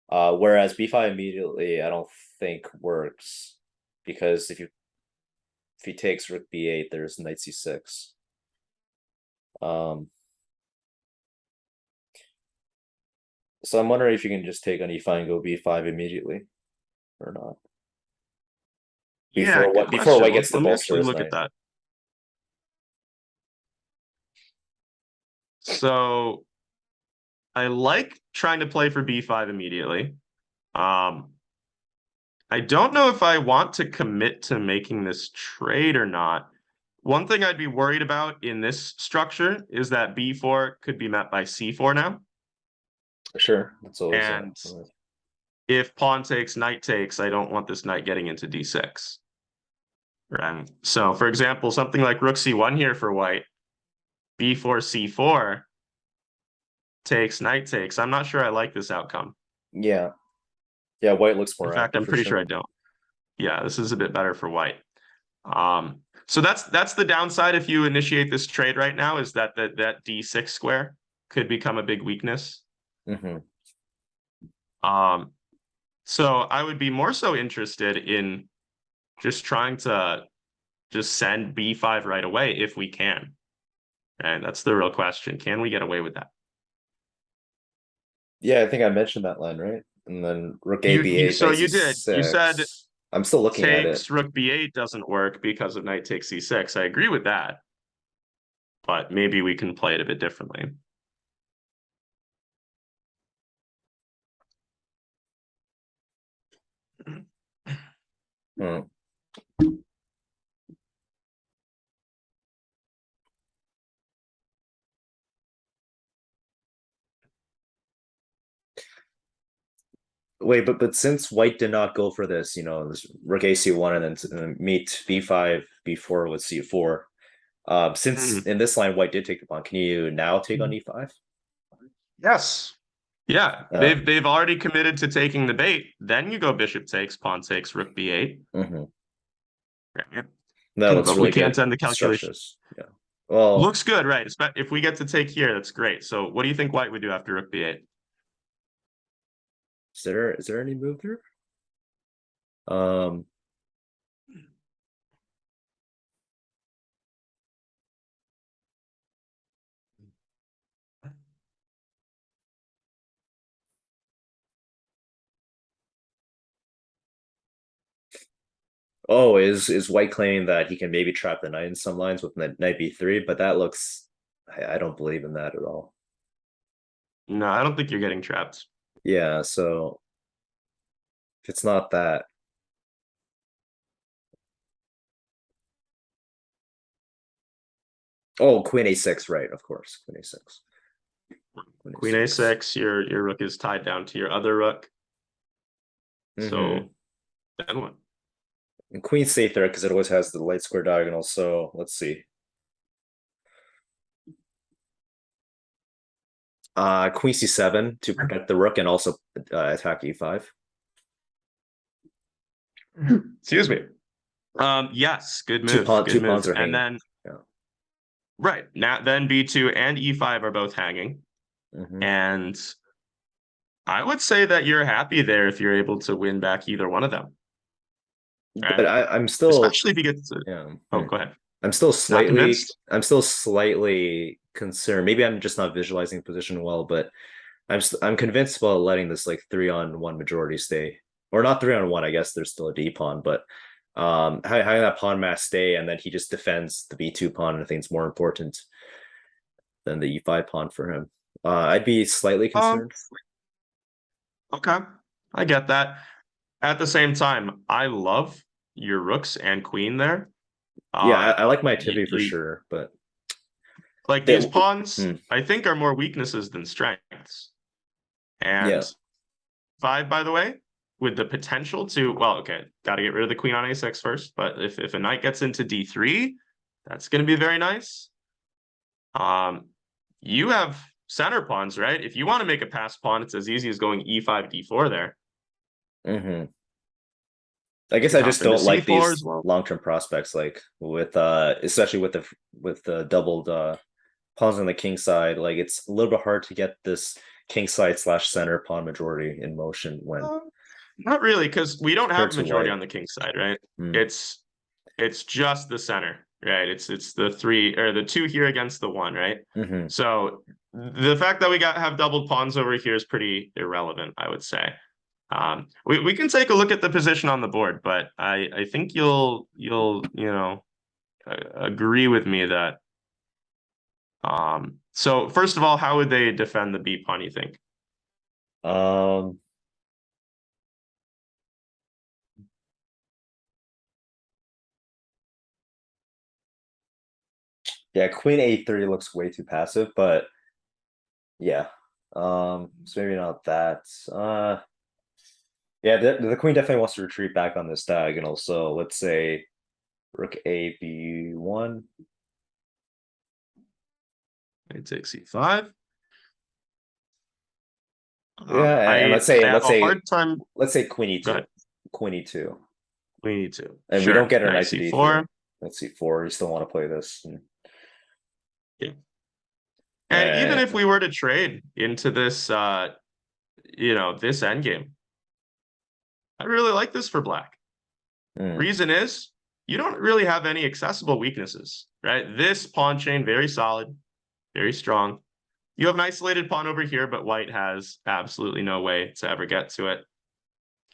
Whereas b5 immediately I don't think works because if he takes rook b8, there's knight c6. So I'm wondering if you can just take on e5 and go b5 immediately or not. Yeah, good Before question. white gets to Let me bolster actually his look at knight. that. So I like trying to play for b5 immediately. I don't know if I want to commit to making this trade or not. One thing I'd be worried about in this structure is that b4 could be met by c4 now. Sure, that's always And if pawn takes, knight takes, I don't want this knight getting into d6. Right. So for example, something like rook c1 here for white, b4 c4 takes, knight takes. I'm not sure I like this outcome. Yeah. Yeah, white looks In more fact, active I'm for pretty sure sure. I don't. Yeah, this is a bit better for white. So that's the downside if you initiate this trade right now, is that that d6 square could become a big weakness. Hmm. So I would be more so interested in just trying to just send b5 right away if we can. And that's the real question. Can we get away with that? Yeah, I think I mentioned that line, right? And then rook a You b8, so knight you did. You said c6. I'm still looking at it. takes rook b8 doesn't work because of knight takes c6. I agree with that, but maybe we can play it a bit differently. Hmm. Wait, but since white did not go for this, this rook a c1 and then meet b5, b4 with c4. Since Mhm. in this line white did take the pawn, can you now take on e5? Yes. Yeah, Uh, they've already committed to taking the bait. Then you go bishop takes, pawn takes, rook b8. mhm. Right. That looks But we really can't good end the calculation. structures. Yeah. Well, Looks good, right? If we get to take here, that's great. So what do you think white would do after rook b8? is there any move there? Um, is white claiming that he can maybe trap the knight in some lines with knight b3, but that looks I don't believe in that at all. No, I don't think you're getting trapped. Yeah, so if it's not that. Oh, queen a6, right, of course. Queen a6. Queen Queen a6. a6, your rook is tied down to your other rook. Mm-hmm. So then what? And queen's safe there because it always has the light square diagonal. So let's see. Queen c7 to protect the rook and also attack e5. Excuse me. Yes, good Two move, pawn, good two move. pawns are And hanging. then Yeah. right now, then b2 and e5 are both hanging. Mm-hmm. And I would say that you're happy there if you're able to win back either one of them. But Right? I'm still, Especially if you get to, yeah. oh, go ahead. I'm still Not slightly, convinced? I'm still slightly concerned. Maybe I'm just not visualizing the position well, but I'm convinced about letting this like 3-on-1 majority stay, or not 3-on-1. I guess there's still a D pawn, but having that pawn mass stay, and then he just defends the b2 pawn. And I think it's more important than the e5 pawn for him. I'd be slightly Um, concerned. okay. I get that. At the same time, I love your rooks and queen there. Yeah, I, Uh, I like my you, activity for you sure, but like they, these pawns, hmm, I think are more weaknesses than strengths. yeah. And five, by the way, with the potential to, well, okay, got to get rid of the queen on a6 first. But if a knight gets into d3, that's going to be very nice. You have center pawns, right? If you want to make a pass pawn, it's as easy as going e5, d4 there. Hmm. I You guess can I just hop into don't like c4 as these well. long-term prospects, like with especially with the doubled pawns on the king side. Like it's a little bit hard to get this king side slash center pawn majority in motion when Uh, Not really, because we don't have compared a to majority white. on the king side, right? Hmm. It's just the center, right? It's the three or the two here against the one, right? Hmm. So the fact that we have doubled pawns over here is pretty irrelevant, I would say. We can take a look at the position on the board, but I think you'll agree with me that so first of all, how would they defend the B pawn, you think? Um, yeah, queen a3 looks way too passive, but yeah. So maybe not that. Yeah, the queen definitely wants to retreat back on this diagonal. So let's say Rook A B1. I take c5. Yeah, and I let's say have a hard time. Queen Go E2. ahead. Queen E2. We need to. And we don't Sure. get our Knight knight to D3. c4. Let's C4. You still want to play this. Yeah. And even Uh, if we were to trade into this, this endgame, I really like this for black. mm, Reason is you don't really have any accessible weaknesses, right? This pawn chain, very solid, very strong. You have an isolated pawn over here, but white has absolutely no way to ever get to it.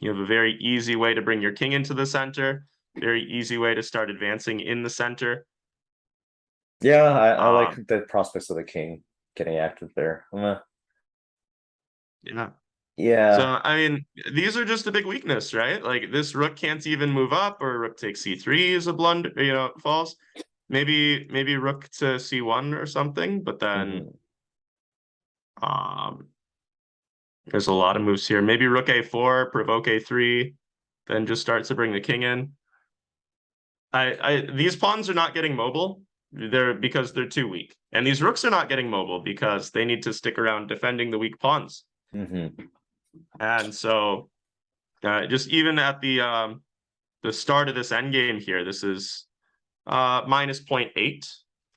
You have a very easy way to bring your king into the center, very easy way to start advancing in the center. yeah, I like Um, the prospects of the king getting active there. yeah. So, Yeah. I mean, these are just a big weakness, right? Like this rook can't even move up, or rook takes c3 is a blunder, falls. Maybe rook to c1 or something, but then Mhm. um there's a lot of moves here. Maybe rook a4, provoke a3, then just start to bring the king in. These pawns are not getting mobile. Because they're too weak. And these rooks are not getting mobile because they need to stick around defending the weak pawns. Mhm. And so just even at the start of this endgame here, this is minus 0.8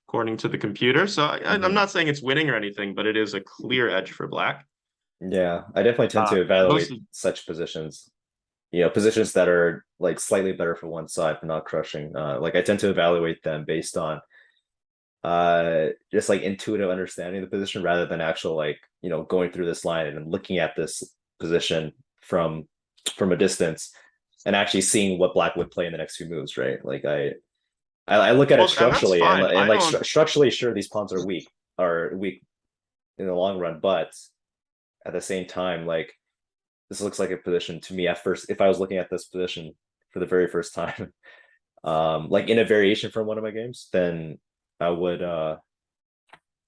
according to the computer. So I'm Mhm. not saying it's winning or anything, but it is a clear edge for black. Yeah, I definitely tend to Most evaluate of, such positions. Positions that are like slightly better for one side, but not crushing. Like I tend to evaluate them based on just like intuitive understanding of the position rather than actual like going through this line and looking at this position from a distance and actually seeing what black would play in the next few moves, right? Like I look at it well, and that's structurally and fine. I like don't. structurally, sure, these pawns are weak in the long run, but at the same time, like this looks like a position to me at first. If I was looking at this position for the very first time, like in a variation from one of my games, then I would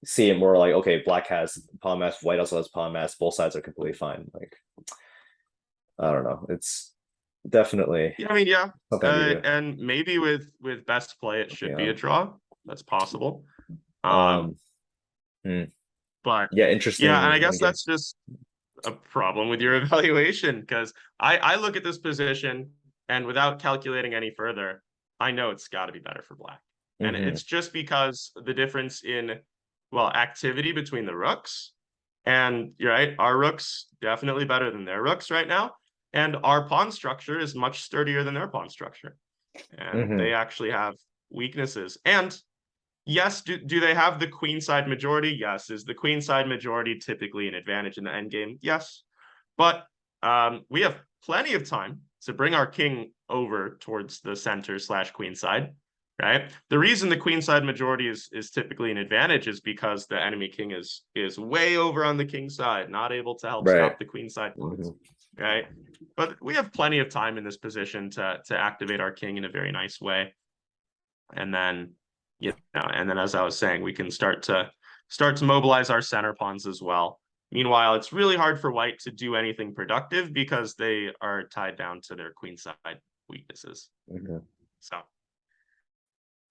see it more like, okay, black has pawn mass, white also has pawn mass, both sides are completely fine. Like I don't know, it's definitely Yeah, I mean, yeah, something I need to and maybe with best play, it okay should be a on. draw. That's possible. Um, Um, hmm, but yeah, yeah, and I interesting guess in game. that's just a problem with your evaluation because I look at this position and without calculating any further, I know it's got to be better for black. And Hmm. it's just because the difference in, well, activity between the rooks. And you're right, our rooks definitely better than their rooks right now. And our pawn structure is much sturdier than their pawn structure. And Hmm. they actually have weaknesses. And yes, do they have the queen side majority? Yes. Is the queen side majority typically an advantage in the endgame? Yes. But we have plenty of time to bring our king over towards the center slash queen side, right? The reason the queen side majority is typically an advantage is because the enemy king is way over on the king side, not able to help Right. stop the queen side Hmm. pawns, right? But we have plenty of time in this position to activate our king in a very nice way. And then, and then as I was saying, we can start to mobilize our center pawns as well. Meanwhile, it's really hard for white to do anything productive because they are tied down to their queen side weaknesses. Hmm. So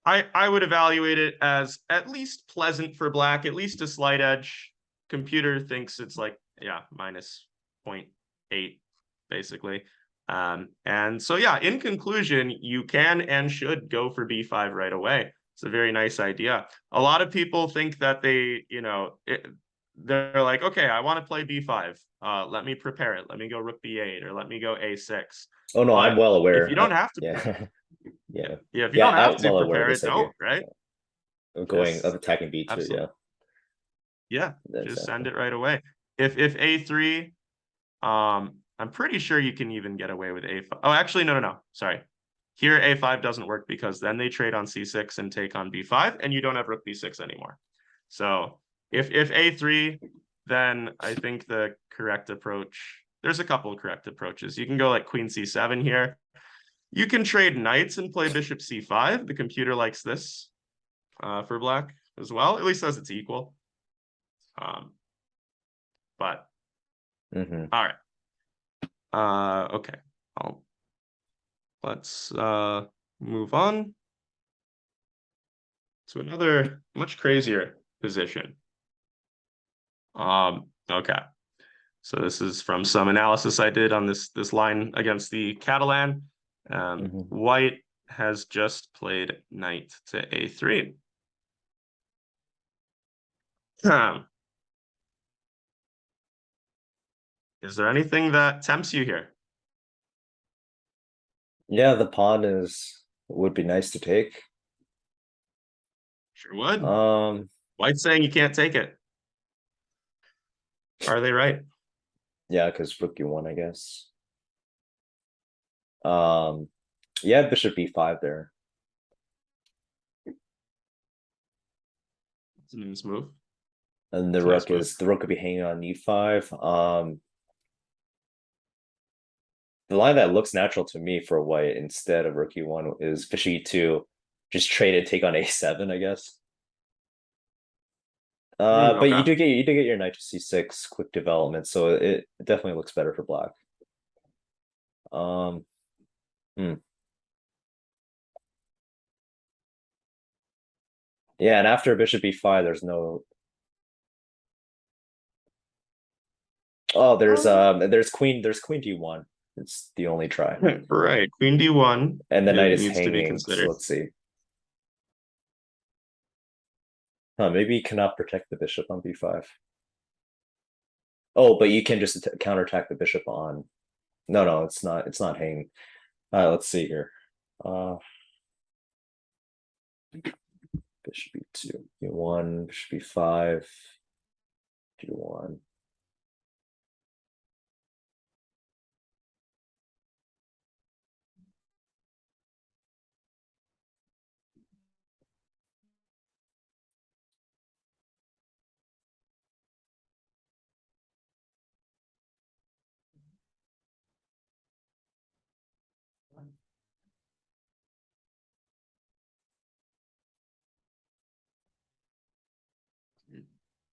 I would evaluate it as at least pleasant for black, at least a slight edge. Computer thinks it's like, yeah, minus 0.8, basically. And so, yeah, in conclusion, you can and should go for b5 right away. It's a very nice idea. A lot of people think that they're like, okay, I want to play b5. Let me prepare it. Let me go rook b8 or let me go a6. Oh no, I'm But well if you aware. don't have to, Yeah. yeah, Yeah. yeah, if you Yeah, don't have I'm to well aware of prepare it, this idea. don't, right? Of Just attacking B2, yeah. absolutely, yeah, just send Exactly. it right away. If a3, I'm pretty sure you can even get away with a5. Oh, actually, no. Sorry. Here, a5 doesn't work because then they trade on c6 and take on b5, and you don't have rook b6 anymore. So if a3, then I think the correct approach, there's a couple of correct approaches. You can go like queen c7 here. You can trade knights and play bishop c5. The computer likes this for black as well, at least as it's equal. Um, but Hmm. all right. Okay. I'll, let's move on. to another much crazier position. Okay. So this is from some analysis I did on this line against the Catalan. White has just played knight to a3. Is there anything that tempts you here? Yeah, the pawn would be nice to take. Sure would. Um, White's saying you can't take it. Are they right? yeah, because rook e1, I guess. Yeah, bishop b5 there. It's a nice move. And the rook could be hanging on e5. The line that looks natural to me for white instead of rook e1 is bishop e2. Just trade it, take on a7, I guess. But Okay. you do get your knight to c6 quick development, so it definitely looks better for black. Yeah, and after bishop e5, there's no. Oh, there's queen d1. It's the only try. Right. Queen d1. And the knight is needs to be hanging, considered. so let's see. Huh, maybe you cannot protect the bishop on b5. Oh, but you can just counterattack the bishop on. No, it's not hanging. Let's see here. Bishop e2, e1, bishop e5, d1.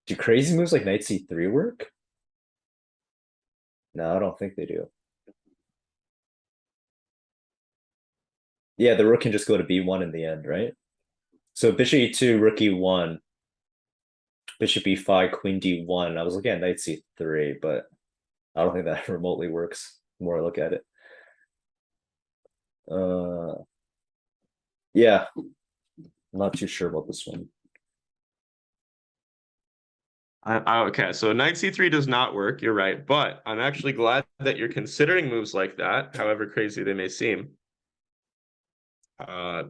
Do crazy moves like knight c3 work? No, I don't think they do. Yeah, the rook can just go to b1 in the end, right? So bishop e2, rook e1, bishop e5, queen d1. I was looking at knight c3, but I don't think that remotely works. The more I look at it. Yeah, I'm not too sure about this one. Okay, so knight c3 does not work. You're right, but I'm actually glad that you're considering moves like that, however crazy they may seem.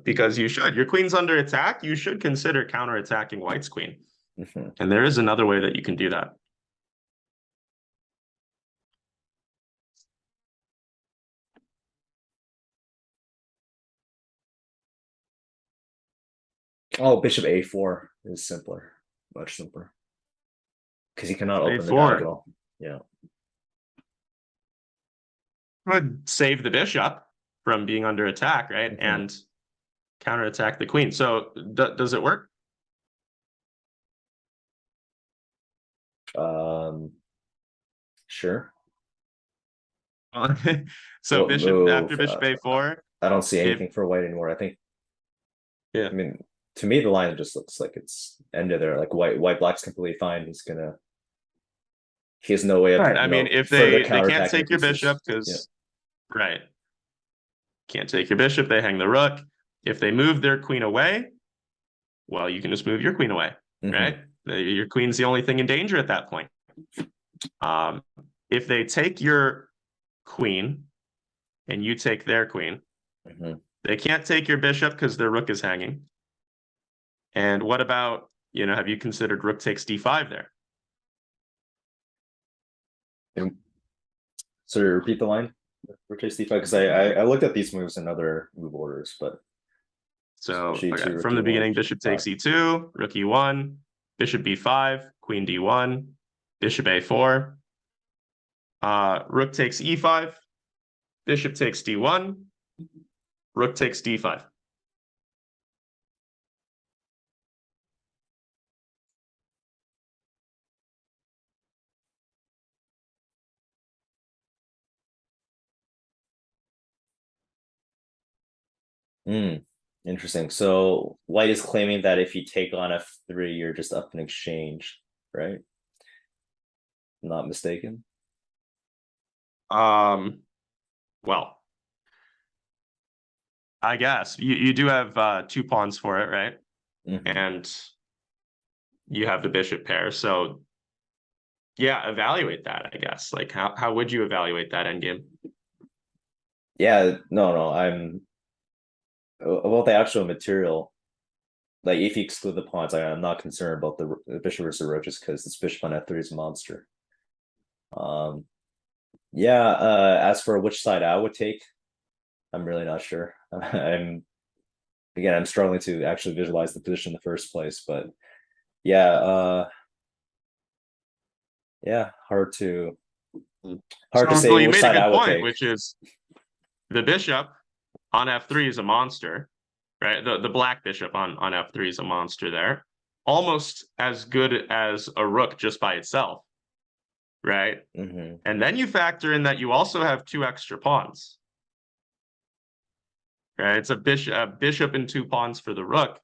Because you should. Your queen's under attack. You should consider counterattacking white's queen. And there is another way that you can do that. Oh, bishop a4 is simpler, much simpler. Because you cannot open the a4. diagonal. Yeah. Would save the bishop from being under attack, right? And counterattack the queen. So does it work? Sure. So bishop after bishop a4. I don't see anything for white anymore. I think. Yeah. I mean, to me, the line just looks like it's ended there. Like white black's completely fine. He has no way of. Right. I mean, if they can't take your pieces. bishop because right. Can't take your bishop, they hang the rook. If they move their queen away, well, you can just move your queen away, right? Your queen's the only thing in danger at that point. If they take your queen and you take their queen, they can't take your bishop because their rook is hanging. And what about, have you considered rook takes d5 there? So repeat the line. Rook takes d5 because I looked at these moves in other move orders, but so okay, from the beginning, bishop takes e2, rook e1, bishop b5, queen d1, bishop a4. Rook takes e5, bishop takes d1, rook takes d5. Interesting. So White is claiming that if you take on f3, you're just up in exchange, right? Not mistaken. Well, I guess you do have 2 pawns for it, right? Mhm. And you have the bishop pair. So yeah, evaluate that, I guess. Like how would you evaluate that endgame? Yeah, no, I'm about the actual material. Like if you exclude the pawns, I'm not concerned about the bishop versus rook just because this bishop on f3 is a monster. Um, yeah. As for which side I would take, I'm really not sure. I'm struggling to actually visualize the position in the first place, but yeah, yeah, hard to So, say well, you which made a side I good would point, take. which is the bishop on f3 is a monster, right? The black bishop on f3 is a monster there, almost as good as a rook just by itself, right? Hmm. And then you factor in that you also have 2 extra pawns, right? It's a bishop and 2 pawns for the rook.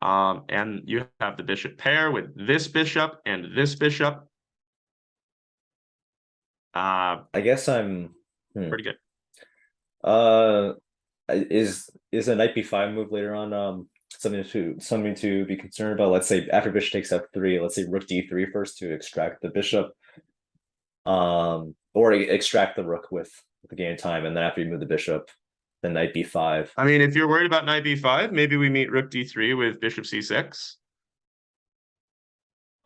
And you have the bishop pair with this bishop and this bishop. I guess I'm. Pretty good. Uh, is a knight b5 move later on something to be concerned about? Let's say after bishop takes f3, let's say rook d3 first to extract the bishop, or extract the rook with the gain of time, and then after you move the bishop, then knight b5. I mean, if you're worried about knight b5, maybe we meet rook d3 with bishop c6.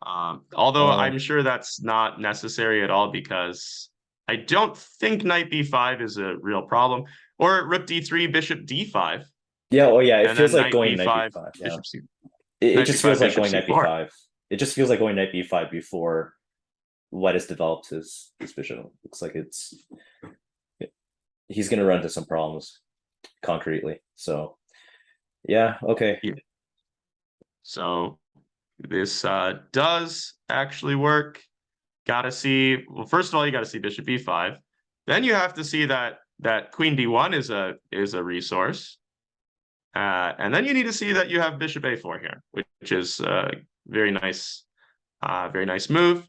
Although Uh, I'm sure that's not necessary at all because I don't think knight b5 is a real problem. Or rook d3, bishop d5, yeah, oh yeah, it and feels then like knight going knight b5, b5. Yeah, bishop c, it knight just b5, feels like bishop going knight c4. b5. It just feels like going knight b5 before White has developed his bishop. Looks like he's gonna run into some problems concretely. So yeah, okay. Yeah. So this does actually work. Gotta see. Well, first of all, you got to see bishop b5. Then you have to see that queen d1 is a resource. And then you need to see that you have bishop a4 here, which is very nice move.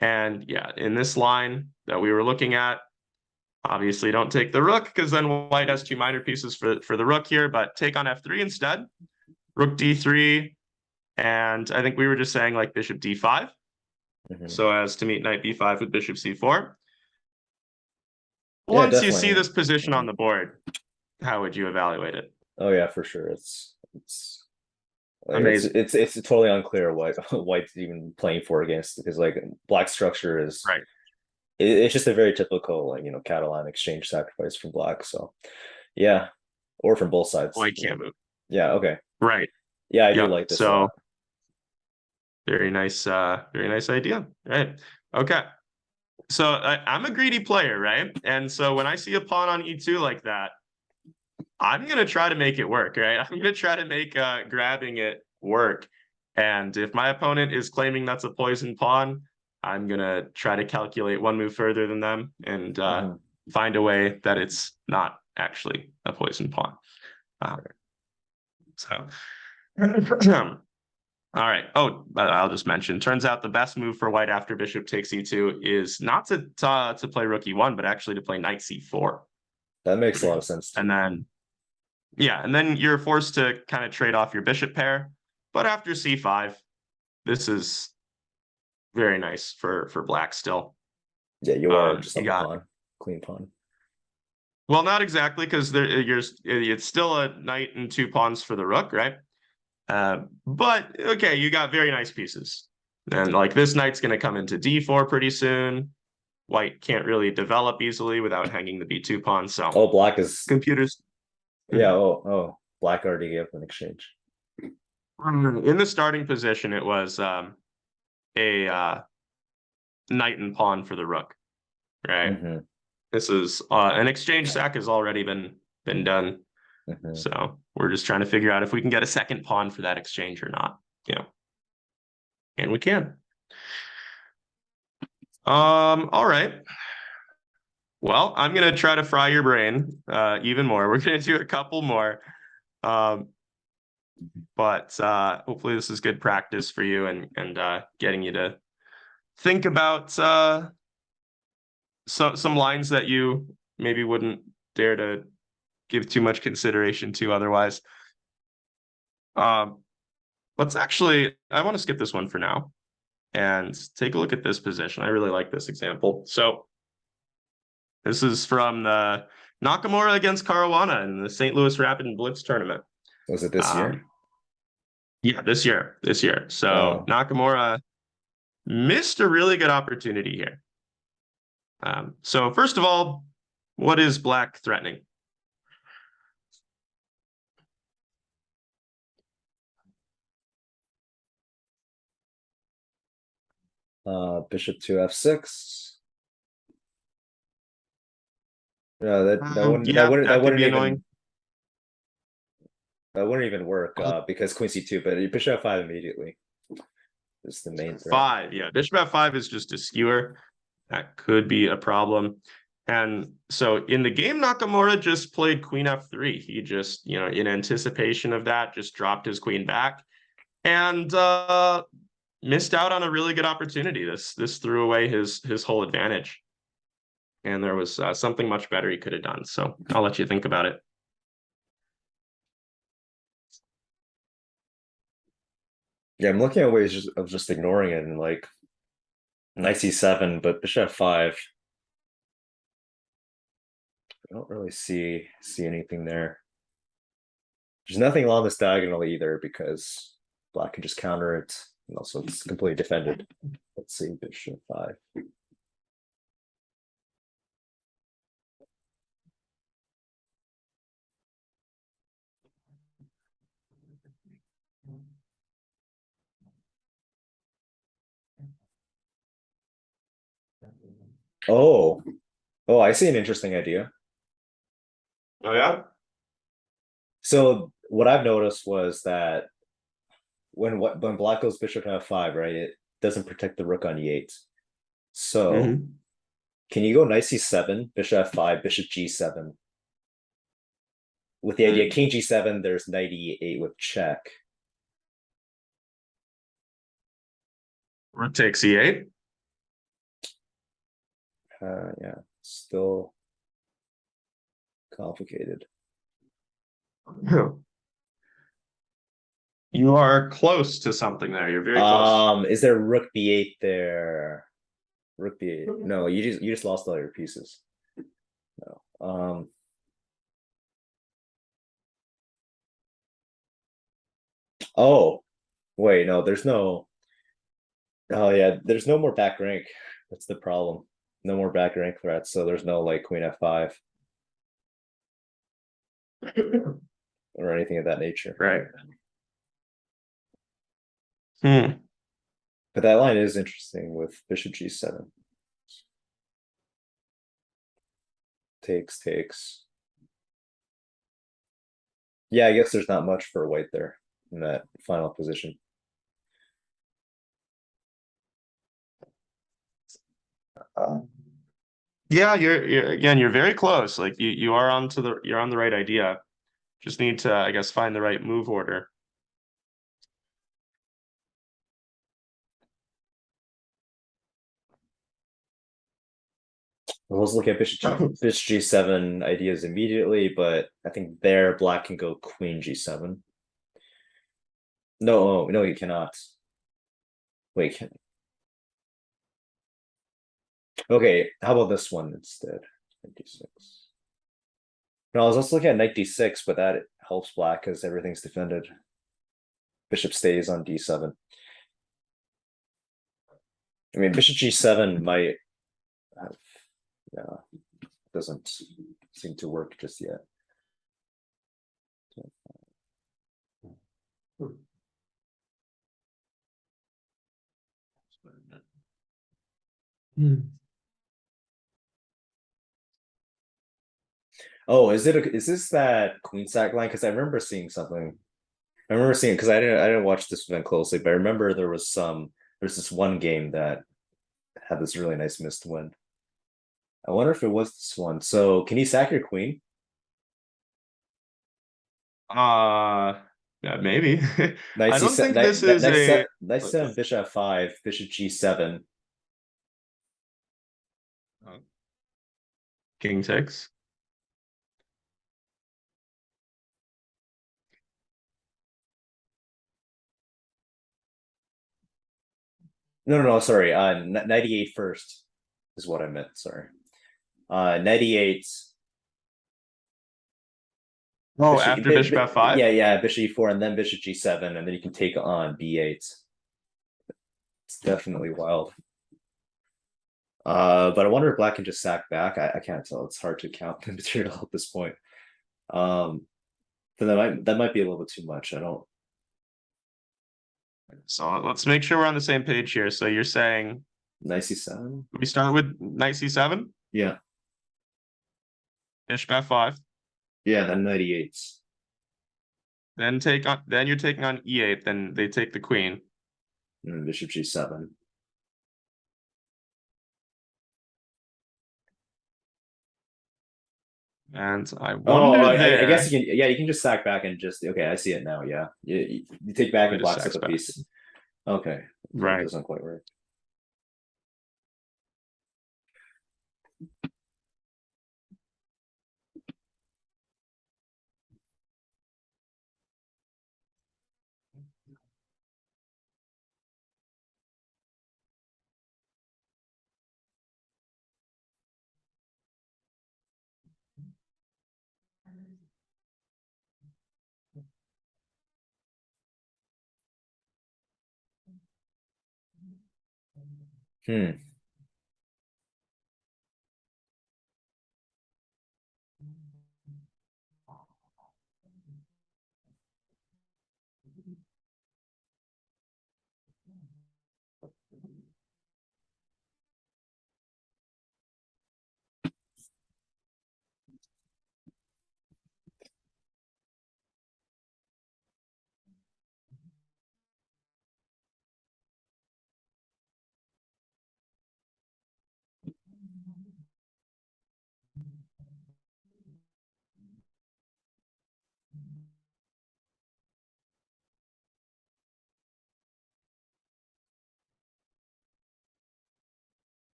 And yeah, in this line that we were looking at, obviously don't take the rook because then white has 2 minor pieces for the rook here, but take on f3 instead. Rook d3, and I think we were just saying like bishop d5, Mhm. so as to meet knight b5 with bishop c4. Yeah, Once you see definitely. this position on Mhm. the board, how would you evaluate it? Oh yeah, for sure. It's like Amazing. it's totally unclear what White's even playing for against because like black structure is Right. it's just a very typical like Catalan exchange sacrifice from black. So yeah, or from both sides. White can't move. Yeah, okay. Right. Yeah, I do Yep. like this a So lot. very nice idea. Right. Okay. So I'm a greedy player, right? And so when I see a pawn on e2 like that, I'm gonna try to make it work, right? I'm gonna try to make grabbing it work. And if my opponent is claiming that's a poison pawn, I'm gonna try to calculate 1 move further than them and Mhm. find a way that it's not actually a poison pawn. So all right. Oh, I'll just mention. Turns out the best move for white after bishop takes e2 is not to play rook e1, but actually to play knight c4. That makes a lot of sense to And me. then, yeah, and then you're forced to kind of trade off your bishop pair. But after c5, this is very nice for black still. Yeah, you are just You up a got, pawn, queen pawn. well, not exactly because it's still a knight and 2 pawns for the rook, right? But okay, you got very nice pieces. And like this knight's going to come into d4 pretty soon. White can't really develop easily without hanging the b2 pawn. So Oh, black is computers. yeah. Oh, black already gave an exchange. In the starting position, it was a knight and pawn for the rook, right? Hmm. This is an exchange sack has already been done. Hmm. So we're just trying to figure out if we can get a second pawn for that exchange or not. You know, and we can. All right. Well, I'm gonna try to fry your brain even more. We're gonna do a couple more. But hopefully this is good practice for you and getting you to think about some lines that you maybe wouldn't dare to give too much consideration to otherwise. Let's actually, I want to skip this one for now and take a look at this position. I really like this example. So this is from the Nakamura against Caruana in the St. Louis Rapid and Blitz tournament. Was it this year? Yeah, this year. So Oh. Nakamura missed a really good opportunity here. So first of all, what is black threatening? Bishop to f6. No, that wouldn't Yeah, that could be even annoying. that wouldn't even work because queen c2, but bishop f5 immediately is the main threat. 5, yeah. Bishop f5 is just a skewer. That could be a problem. And so in the game, Nakamura just played queen f3. He just, in anticipation of that, just dropped his queen back and missed out on a really good opportunity. This threw away his whole advantage. And there was something much better he could have done. So I'll let you think about it. Yeah, I'm looking at ways of just ignoring it and like knight c7, but bishop f5. I don't really see anything there. There's nothing along this diagonal either because black can just counter it, and also it's completely defended. Let's see, bishop 5. Oh, I see an interesting idea. Oh, yeah? So what I've noticed was that when black goes bishop to f5, right, it doesn't protect the rook on e8. So can you go knight c7, bishop f5, bishop g7? With the idea king g7, there's knight e8 with check. Rook takes e8. Yeah, still complicated. You are close to something there. You're very close. Is there rook b8 there? Rook b8. No, you just lost all your pieces. No. Oh, wait, no, there's no. Oh yeah, there's no more back rank. That's the problem. No more back rank threats, so there's no like queen f5 or anything of that nature. Right. But that line is interesting with bishop g7. Takes. Yeah, I guess there's not much for white there in that final position. Yeah, you're very close. Like you're on the right idea. Just need to, I guess, find the right move order. Let's look at bishop g7 ideas immediately, but I think there black can go queen g7. No, no, you cannot. Wait, okay, how about this one instead? Knight d6. No, I was also looking at knight d6, but that helps black because everything's defended. Bishop stays on d7. I mean, bishop g7 might have, yeah, doesn't seem to work just yet. Oh, is this that queen sack line? Because I remember seeing something. I remember seeing because I didn't watch this event closely, but I remember there's this one game that had this really nice missed win. I wonder if it was this one. So can you sack your queen? Yeah, maybe. Knight I don't c7, think this is a knight 7, bishop f5, bishop g7. king takes. No, sorry. Knight e8 first is what I meant. Sorry. Knight e8. Oh, after bishop f5? Yeah, bishop e4 and then bishop g7, and then you can take on b8. It's definitely wild. But I wonder if black can just sack back. I can't tell. It's hard to count the material at this point. So that might be a little bit too much. I don't. So let's make sure we're on the same page here. So you're saying Knight c7. we start with knight c7, Yeah, bishop f5, yeah. Then knight e8. then you're taking on e8, then they take the queen. And bishop g7. And I Oh, wonder I guess there. you can. Yeah, you can just sack back and just. Okay, I see it now. Yeah, you take back It and just blocks up sacks a back. piece. Okay, that Right. doesn't quite work. Hmm.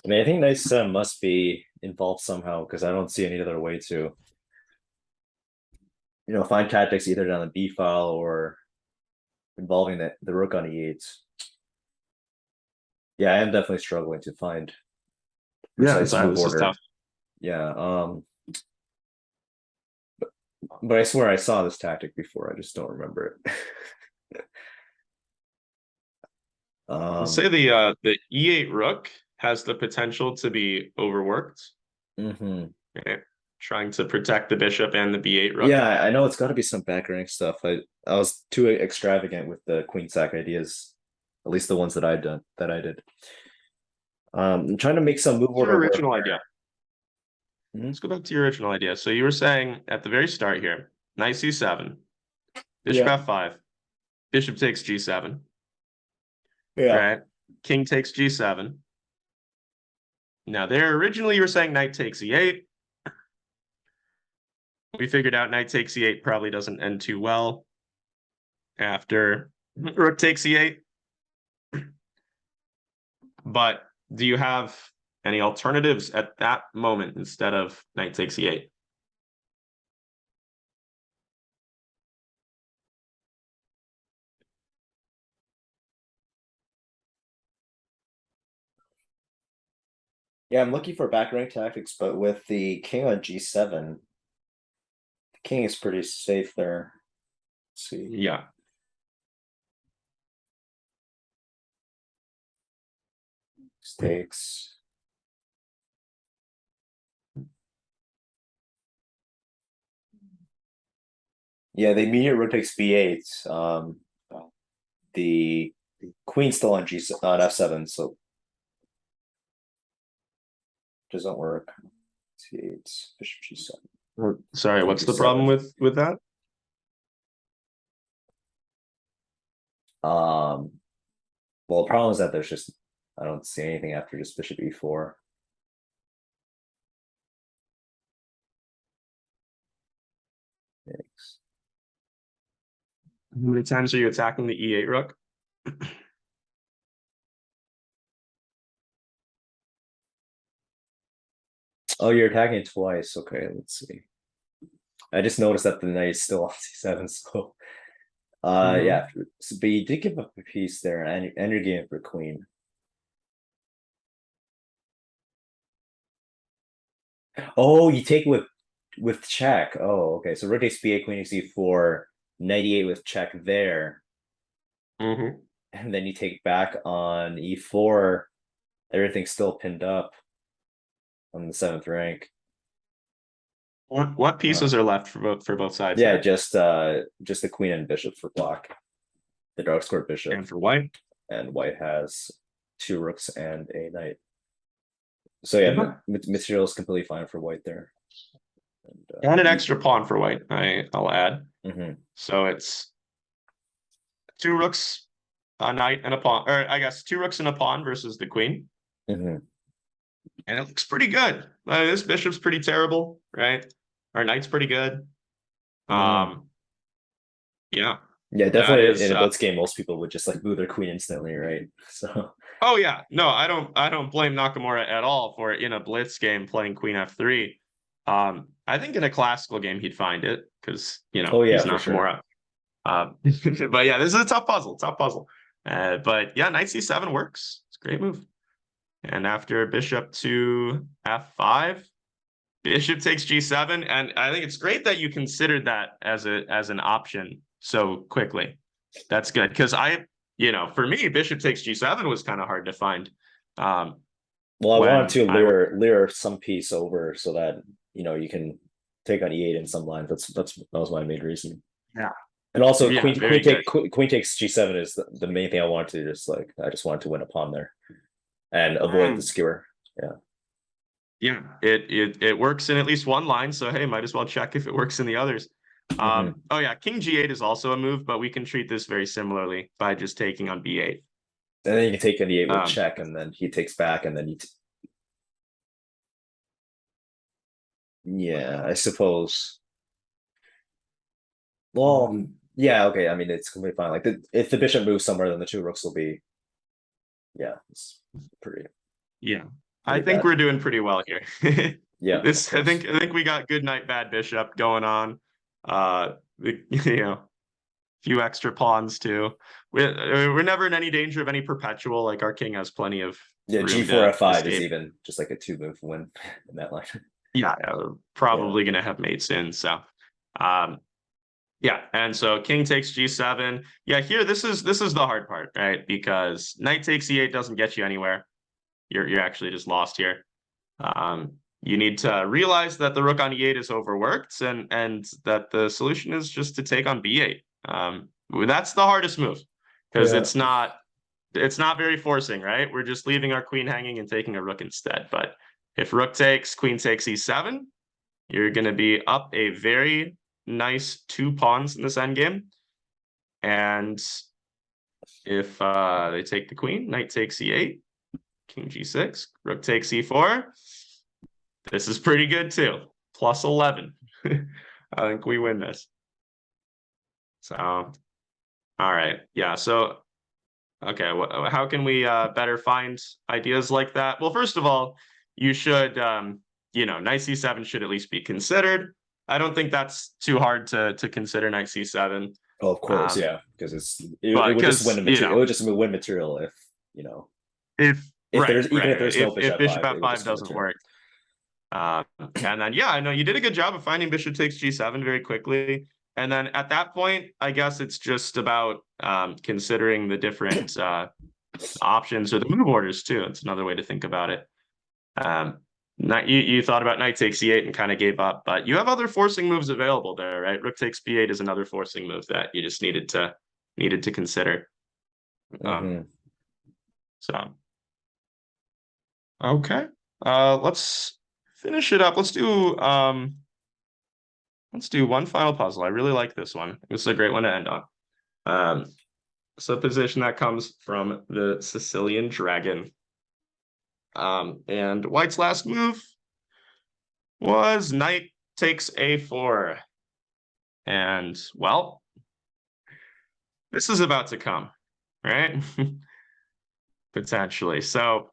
I mean, I think knight 7 must be involved somehow because I don't see any other way to, find tactics either down the b file or involving the rook on e8. Yeah, I am definitely struggling to find Yeah, precise sorry, move this is order. tough. Yeah, but I swear I saw this tactic before. I just don't remember it. I'll say the e8 rook has the potential to be overworked. mhm. Okay. Trying to protect the bishop and the b8 rook. Yeah, I know it's got to be some back rank stuff. I was too extravagant with the queen sack ideas, at least the ones that I did. I'm trying to make some move What's your order work. original idea? Mhm. Let's go back to your original idea. So you were saying at the very start here, knight c7, bishop Yeah, f5, bishop takes g7, yeah. right? King takes g7. Now there originally you were saying knight takes e8. We figured out knight takes e8 probably doesn't end too well after rook takes e8. But do you have any alternatives at that moment instead of knight takes e8? Yeah, I'm looking for back rank tactics, but with the king on g7, the king is pretty safe there. Let's see. Yeah. Stakes. Yeah, the immediate rook takes b8. The queen's still on f7, so doesn't work. c8, bishop g7. Sorry, Queen what's the problem g7. with that? Um, Well, the problem is that there's just I don't see anything after just bishop e4. Thanks. How many times are you attacking the e8 rook? Oh, you're attacking it twice. Okay, let's see. I just noticed that the knight is still on c7, so yeah. But you did give up a piece there, and you're getting for queen. Oh, you take with check. Oh, okay. So rook takes b8, queen takes e4, knight e8 with check there, and then you take back on e4. Everything's still pinned up on the 7th rank. What pieces are left for both sides? Yeah, here? just the queen and bishop for black. The dark squared bishop. And for white? And white has 2 rooks and a knight. So yeah, material is completely fine for white there. And an extra pawn for white, I'll add. So it's 2 rooks, a knight, and a pawn, or I guess 2 rooks and a pawn versus the queen. And it looks pretty good. This bishop's pretty terrible, right? Our knight's pretty good. Yeah. Yeah, definitely in a blitz game, most people would just like move their queen instantly, right? So oh yeah, no, I don't blame Nakamura at all for in a blitz game playing queen f3. I think in a classical game he'd find it because he's Nakamura. Sure. But yeah, this is a tough puzzle. But yeah, knight c7 works. It's a great move. And after bishop to f5, bishop takes g7, and I think it's great that you considered that as an option so quickly. That's good because for me, bishop takes g7 was kind of hard to find. Well, I wanted to lure some piece over so that you can take on e8 in some lines. That was my main reason. Yeah. And also queen takes g7 is the main thing I wanted to I just wanted to win a pawn there and avoid the skewer. Yeah, it works in at least one line, so hey, might as well check if it works in the others. Oh yeah, king g8 is also a move, but we can treat this very similarly by just taking on b8. And then you can take on e8 with check, and then he takes back, and then yeah, I suppose. Well, yeah, okay. I mean, it's completely fine. Like if the bishop moves somewhere, then the 2 rooks will be. Yeah, it's pretty. Yeah, I think we're doing pretty well here. Yeah, I think we got good knight, bad bishop going on. Few extra pawns too. We're never in any danger of any perpetual. Like our king has plenty of g4 f5 is even just like a 2-move win in that line. Yeah, probably gonna have mate soon. So, yeah, and so king takes g7. Yeah, here this is the hard part, right? Because knight takes e8 doesn't get you anywhere. You're actually just lost here. You need to realize that the rook on e8 is overworked, and that the solution is just to take on b8. That's the hardest move because it's not very forcing, right? We're just leaving our queen hanging and taking a rook instead. But if rook takes, queen takes e7, you're going to be up a very nice 2 pawns in this endgame. And if they take the queen, knight takes e8, king g6, rook takes e4. This is pretty good too. Plus 11. I think we win this. So, all right. Yeah. So, okay. How can we better find ideas like that? Well, first of all, you should, knight c7 should at least be considered. I don't think that's too hard to consider knight c7. Oh, of course, yeah, because it would just win material. It would just win material if if there's no bishop f5 doesn't work. And then I know you did a good job of finding bishop takes g7 very quickly. And then at that point, I guess it's just about considering the different options or the move orders too. It's another way to think about it. You thought about knight takes e8 and kind of gave up, but you have other forcing moves available there, right? Rook takes b8 is another forcing move that you just needed to consider. So okay, let's finish it up. Let's do one final puzzle. I really like this one. This is a great one to end on. It's a position that comes from the Sicilian dragon. And white's last move was knight takes a4. And, well, this is about to come, right? Potentially. So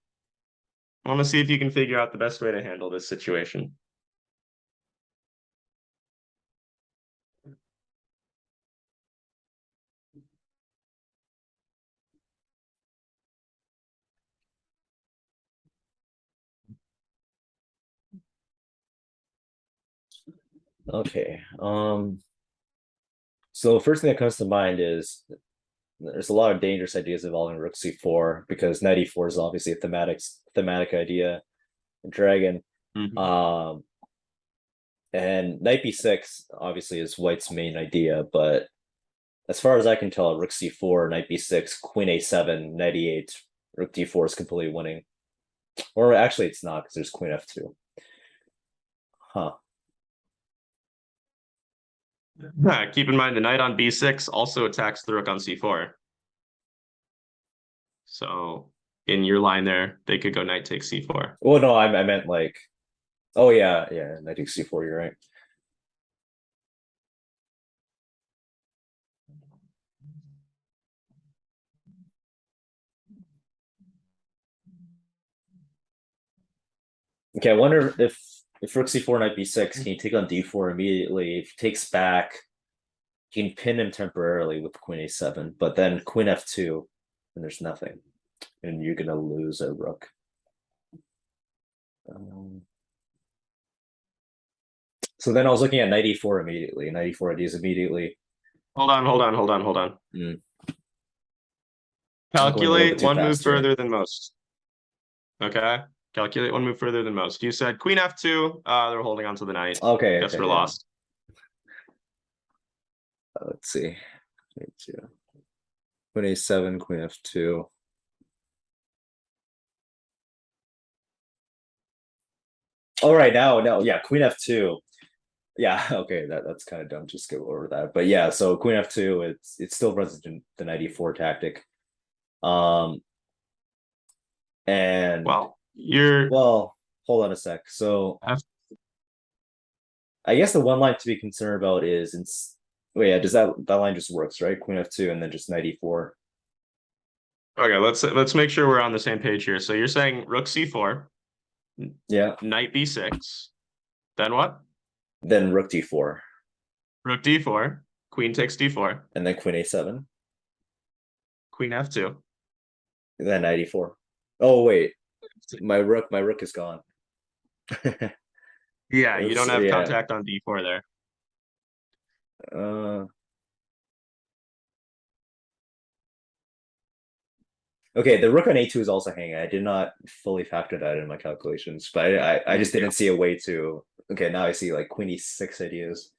I want to see if you can figure out the best way to handle this situation. Okay. So the first thing that comes to mind is there's a lot of dangerous ideas involving Rook C4 because knight E4 is obviously a thematic idea. Dragon. Mhm. And knight B6 obviously is white's main idea, but as far as I can tell, Rook C4, knight B6, Queen A7, knight E8, Rook D4 is completely winning. Or actually, it's not because there's Queen F2. Huh. Keep in mind the knight on b6 also attacks the rook on c4. So in your line there, they could go knight takes c4. Well, no, I meant like, oh yeah, knight takes C4. You're right. Okay, I wonder if Rook C4, knight B6, can you take on D4 immediately? If he takes back, you can pin him temporarily with Queen A7, but then Queen F2, and there's nothing, and you're gonna lose a rook. So then I was looking at knight E4 immediately. Knight E4 ideas immediately. Hold on. Mm. I'm going a little bit Calculate too one move fast here. further than most. Okay. Calculate one move further than most. You said queen f2. They're holding on to the knight. Okay, Guess okay, we're yeah. lost. Let's see. Queen A7, Queen F2. All right, now, yeah, Queen F2. Yeah, okay, that's kind of dumb. Just skip over that. But yeah, so Queen F2, it still runs the knight E4 tactic. Um, and Well, you're well, hold on a sec. So I guess the one line to be concerned about is wait, yeah, does that line just works, right? Queen F2 and then just knight E4. okay. Let's make sure we're on the same page here. So you're saying rook c4, Yeah. knight b6, then what? Then Rook D4. Rook d4, queen takes d4, And then Queen A7. queen f2. Then knight E4. Oh wait, my rook is gone. Yeah, you Oops, don't have yeah. contact on d4 there. Uh, okay, the rook on A2 is also hanging. I did not fully factor that in my calculations, but I just didn't see a way to. Okay, now I see like Queen E6 ideas.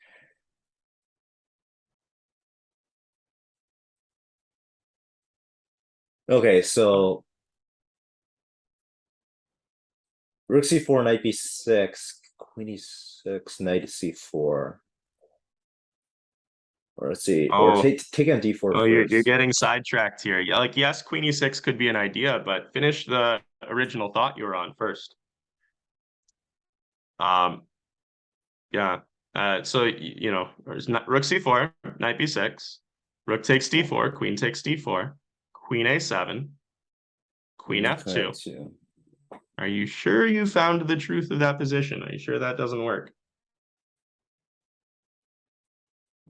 Okay, so Rook C4, Knight B6, Queen E6, Knight C4. Or let's see, or Oh, take on D4 oh, you're first. getting sidetracked here. Yeah, like, yes, queen e6 could be an idea, but finish the original thought you were on first. Um, yeah. So you know, there's not rook c4, knight b6, rook takes d4, queen takes d4, queen a7, queen Queen f2. F2. Are you sure you found the truth of that position? Are you sure that doesn't work?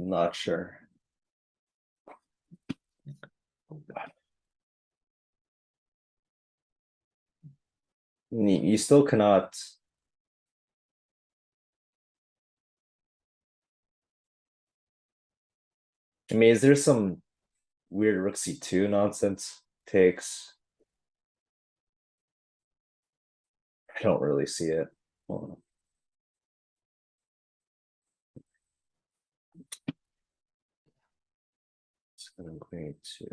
Not sure. You still cannot. I mean, is there some weird Rook C2 nonsense takes? I don't really see it. Hold on. Queen 2.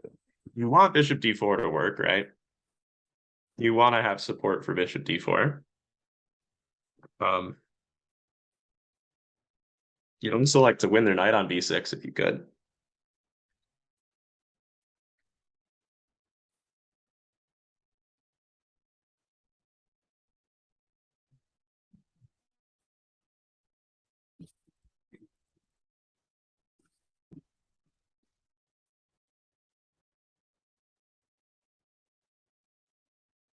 You want bishop d4 to work, right? You want to have support for bishop d4. You'd also like to win their knight on b6 if you could.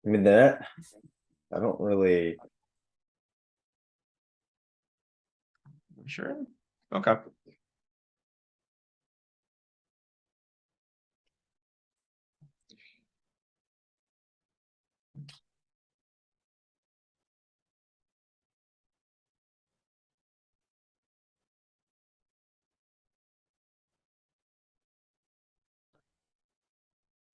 I mean that I don't really. Sure. Okay.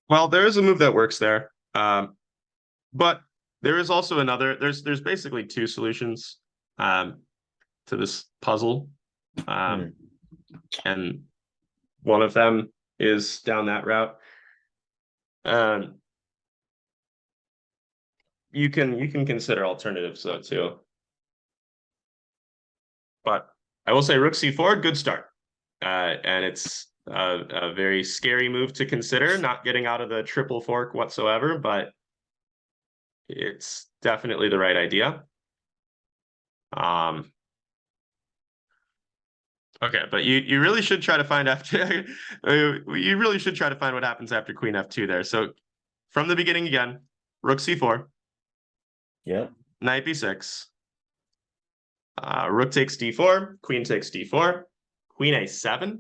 Well, there is a move that works there. But there is also another, there's basically two solutions to this puzzle. Hmm. And one of them is down that route. Um, you can consider alternatives though too. But I will say rook c4, good start. And it's a very scary move to consider, not getting out of the triple fork whatsoever, but it's definitely the right idea. Okay, but you really should try to find after you really should try to find what happens after queen f2 there. So from the beginning again, rook c4, Yeah. knight b6, rook takes d4, queen takes d4, queen a7,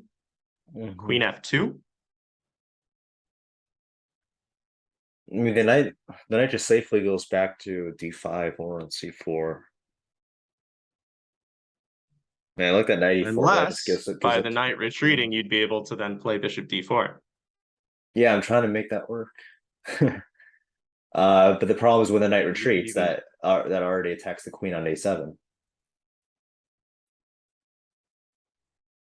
Hmm. queen f2. I mean the knight just safely goes back to d5 or on c4. Man, I like that knight e4, but that just Unless gives by up. the knight retreating, you'd be able to then play bishop d4. Yeah, I'm trying to make that work. But the problem is when the knight You could retreats, even that already attacks the queen on a7.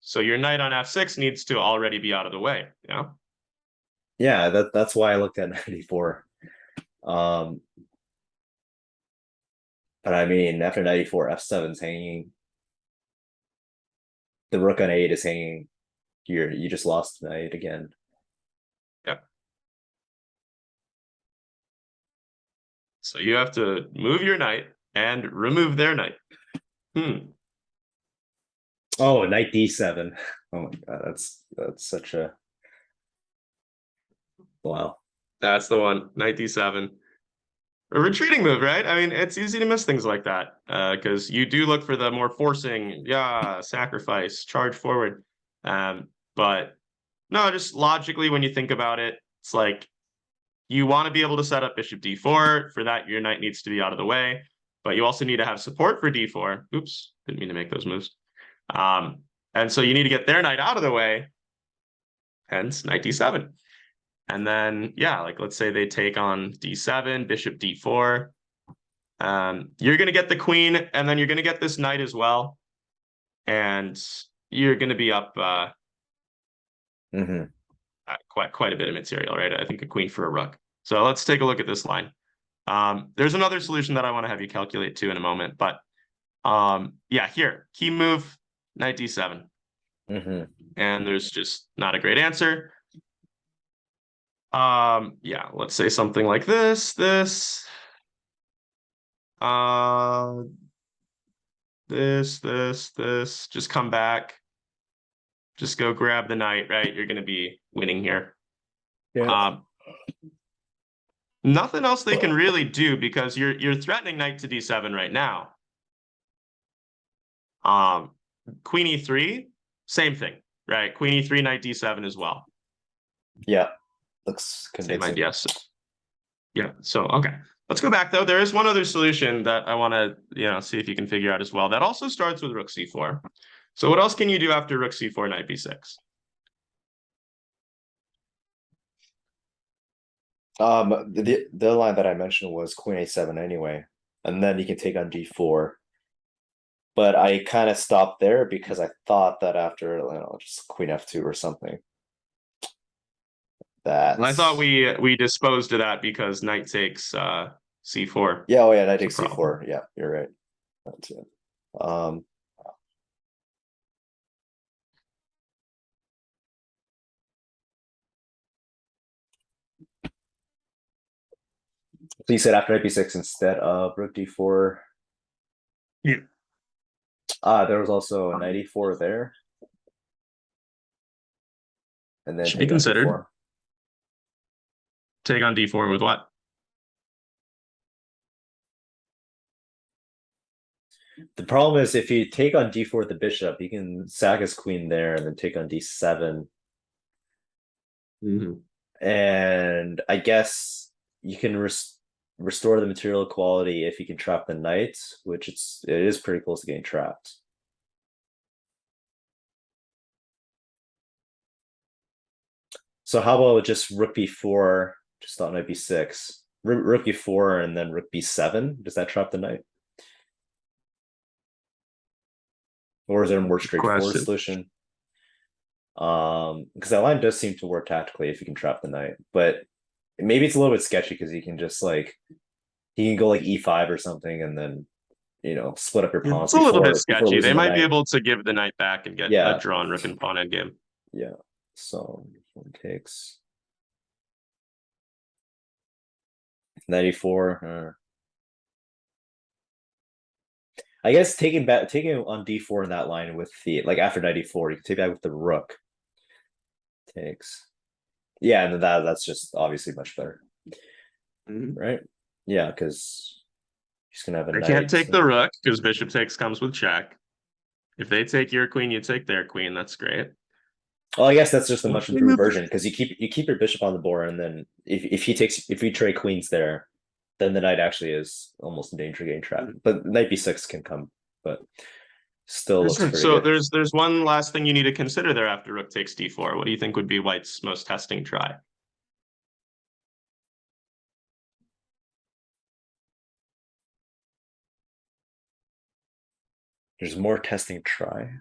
so your knight on f6 needs to already be out of the way. Yeah. Yeah, that's why I looked at knight e4. Um, but I mean, after knight e4, f7's hanging. The rook on 8 is hanging. You just lost knight again. Yeah. So you have to move your knight and remove their knight. Oh, knight d7. Oh my god, that's such a wow. That's the one. Knight d7. A retreating move, right? I mean, it's easy to miss things like that because you do look for the more forcing, yeah, sacrifice, charge forward. But no, just logically, when you think about it, it's like you want to be able to set up bishop d4. For that, your knight needs to be out of the way, but you also need to have support for d4. Oops, didn't mean to make those moves. And so you need to get their knight out of the way, hence knight d7. And then, yeah, like let's say they take on d7, bishop d4. You're going to get the queen, and then you're going to get this knight as well. And you're going to be up Hmm. quite a bit of material, right? I think a queen for a rook. So let's take a look at this line. There's another solution that I want to have you calculate too in a moment. But yeah, here, key move, knight d7. Hmm. And there's just not a great answer. Yeah, let's say something like this, uh, this, just come back, just go grab the knight, right? You're going to be winning here. Yeah. Um, nothing else they can really do because you're threatening knight to d7 right now. Um, queen e3, same thing, right? Queen e3, knight d7 as well. Yeah. Looks Same convincing. idea. So, yeah. So okay. Let's go back though. There is one other solution that I want to, see if you can figure out as well. That also starts with rook c4. So what else can you do after rook c4, knight b6? The line that I mentioned was queen a7 anyway, and then you can take on d4. But I kind of stopped there because I thought that after just queen f2 or something. And I thought That's we disposed of that because knight takes c4. yeah. Oh yeah, knight It's a takes problem. c4. Yeah, you're right. That's it. Um, so you said after knight b6 instead of rook d4. Yeah. There was also a knight e4 there, and then Should be take on considered. d4. Take on d4 with what? The problem is if you take on d4 with the bishop, you can sack his queen there and then take on d7. Mhm. And I guess you can restore the material equality if you can trap the knight, which it is pretty close to getting trapped. So how about just rook b4, just thought knight b6, rook b4, and then rook b7? Does that trap the knight? Or is there a more straightforward Question. solution? Because that line does seem to work tactically if you can trap the knight, but maybe it's a little bit sketchy because you can just like he can go like e5 or something, and then split up your pawns It's a little bit before sketchy. They losing the might be knight. able to give the knight back and get a Yeah, drawn rook and pawn endgame. yeah. So one takes 94. I guess taking on d4 in that line with the like after 94, you can take that with the rook. Takes. Yeah, and that's just obviously much better, right? Yeah, because he's gonna have a They knight. can't take the rook because bishop takes comes with check. If they take your queen, you take their queen. That's great. Well, I guess that's just a much We improved move- version because you keep your bishop on the board, and then if you trade queens there, then the knight actually is almost in danger of getting trapped. But knight b6 can come, but still looks pretty So good. there's one last thing you need to consider there after rook takes d4. What do you think would be White's most testing try? There's more testing try.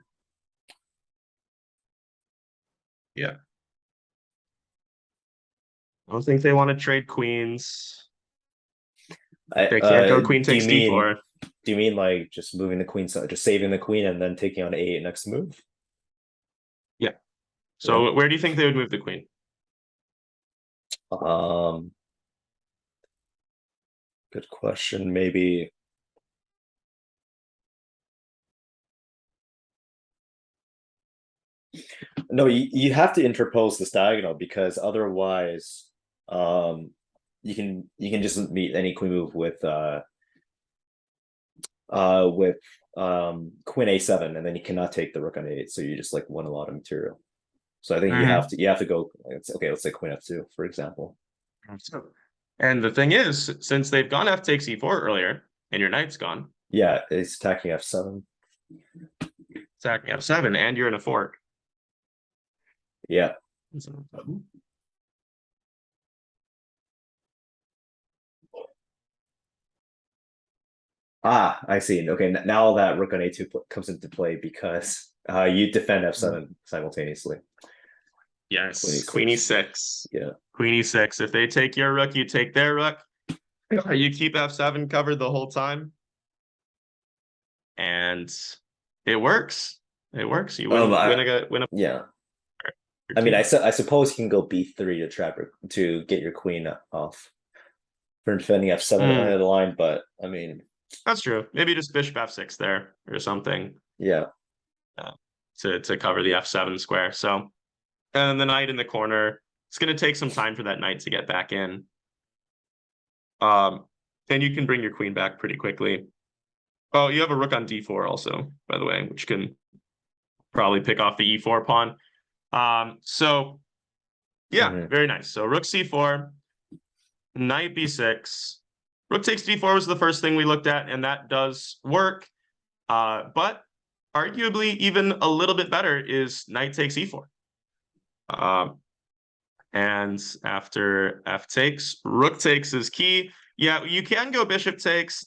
Yeah. I don't think they want to trade queens. They can't go queen takes d4. Do you mean like just moving the queen, so just saving the queen and then taking on a8 next move? Yeah. So where do you think they would move the queen? Good question. Maybe. No, you have to interpose this diagonal because otherwise, you can just meet any queen move with queen a7, and then you cannot take the rook on a8, so you just like won a lot of material. So I think you have to go. Okay, let's say queen f2, for example. And the thing is, since they've gone f takes e4 earlier, and your knight's gone, Yeah, it's attacking f7. attacking f7, and you're in a fork. Yeah. I see. Okay, now that rook on a2 comes into play because you defend f7 simultaneously. Yes, queen e6. Yeah. Queen e6. If they take your rook, you take their rook. You keep f7 covered the whole time. And it works. It works. You win a yeah. I mean, I suppose you can go b3 to trap to get your queen off for defending f7 on the line, but I mean, that's true. Maybe just bishop f6 there or something. Yeah. To cover the f7 square. So, and the knight in the corner. It's going to take some time for that knight to get back in. And you can bring your queen back pretty quickly. Oh, you have a rook on d4 also, by the way, which can probably pick off the e4 pawn. So yeah, very nice. So rook c4, knight b6, rook takes d4 was the first thing we looked at, and that does work. But arguably even a little bit better is knight takes e4. And after f takes, rook takes is key. Yeah, you can go bishop takes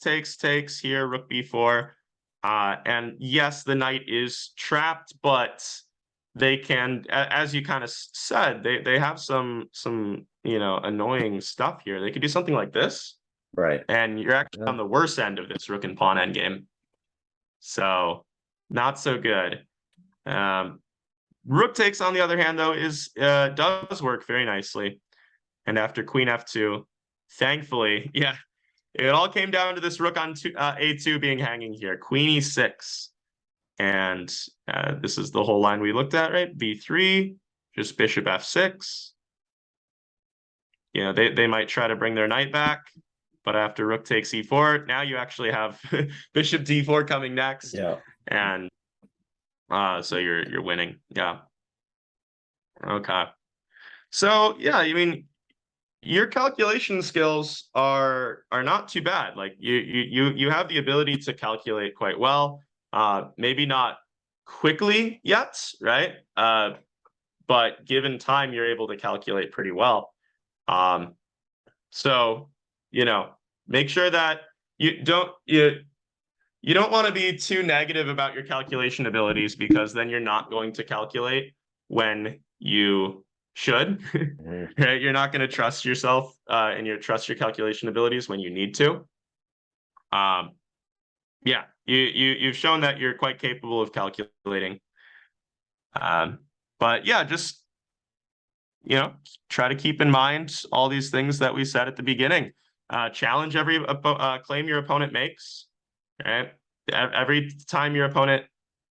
here, rook b4. And yes, the knight is trapped, but they can, as you kind of said, they have some annoying stuff here. They could do something like this. Right. And you're actually on the worst end of this rook and pawn endgame. So not so good. Rook takes, on the other hand, though, does work very nicely. And after queen f2, thankfully, yeah, it all came down to this rook on a2 being hanging here. Queen e6. And this is the whole line we looked at, right? b3, just bishop f6. They might try to bring their knight back, but after rook takes e4, now you actually have bishop d4 coming next. Yeah. And so you're winning. Yeah. Okay. So yeah, I mean, your calculation skills are not too bad. Like you have the ability to calculate quite well. Maybe not quickly yet, right? But given time, you're able to calculate pretty well. So, make sure that you don't want to be too negative about your calculation abilities, because then you're not going to calculate when you should. Right? You're not going to trust yourself and trust your calculation abilities when you need to. Yeah, you've shown that you're quite capable of calculating. But yeah, just try to keep in mind all these things that we said at the beginning. Challenge every claim your opponent makes. Right? Every time your opponent,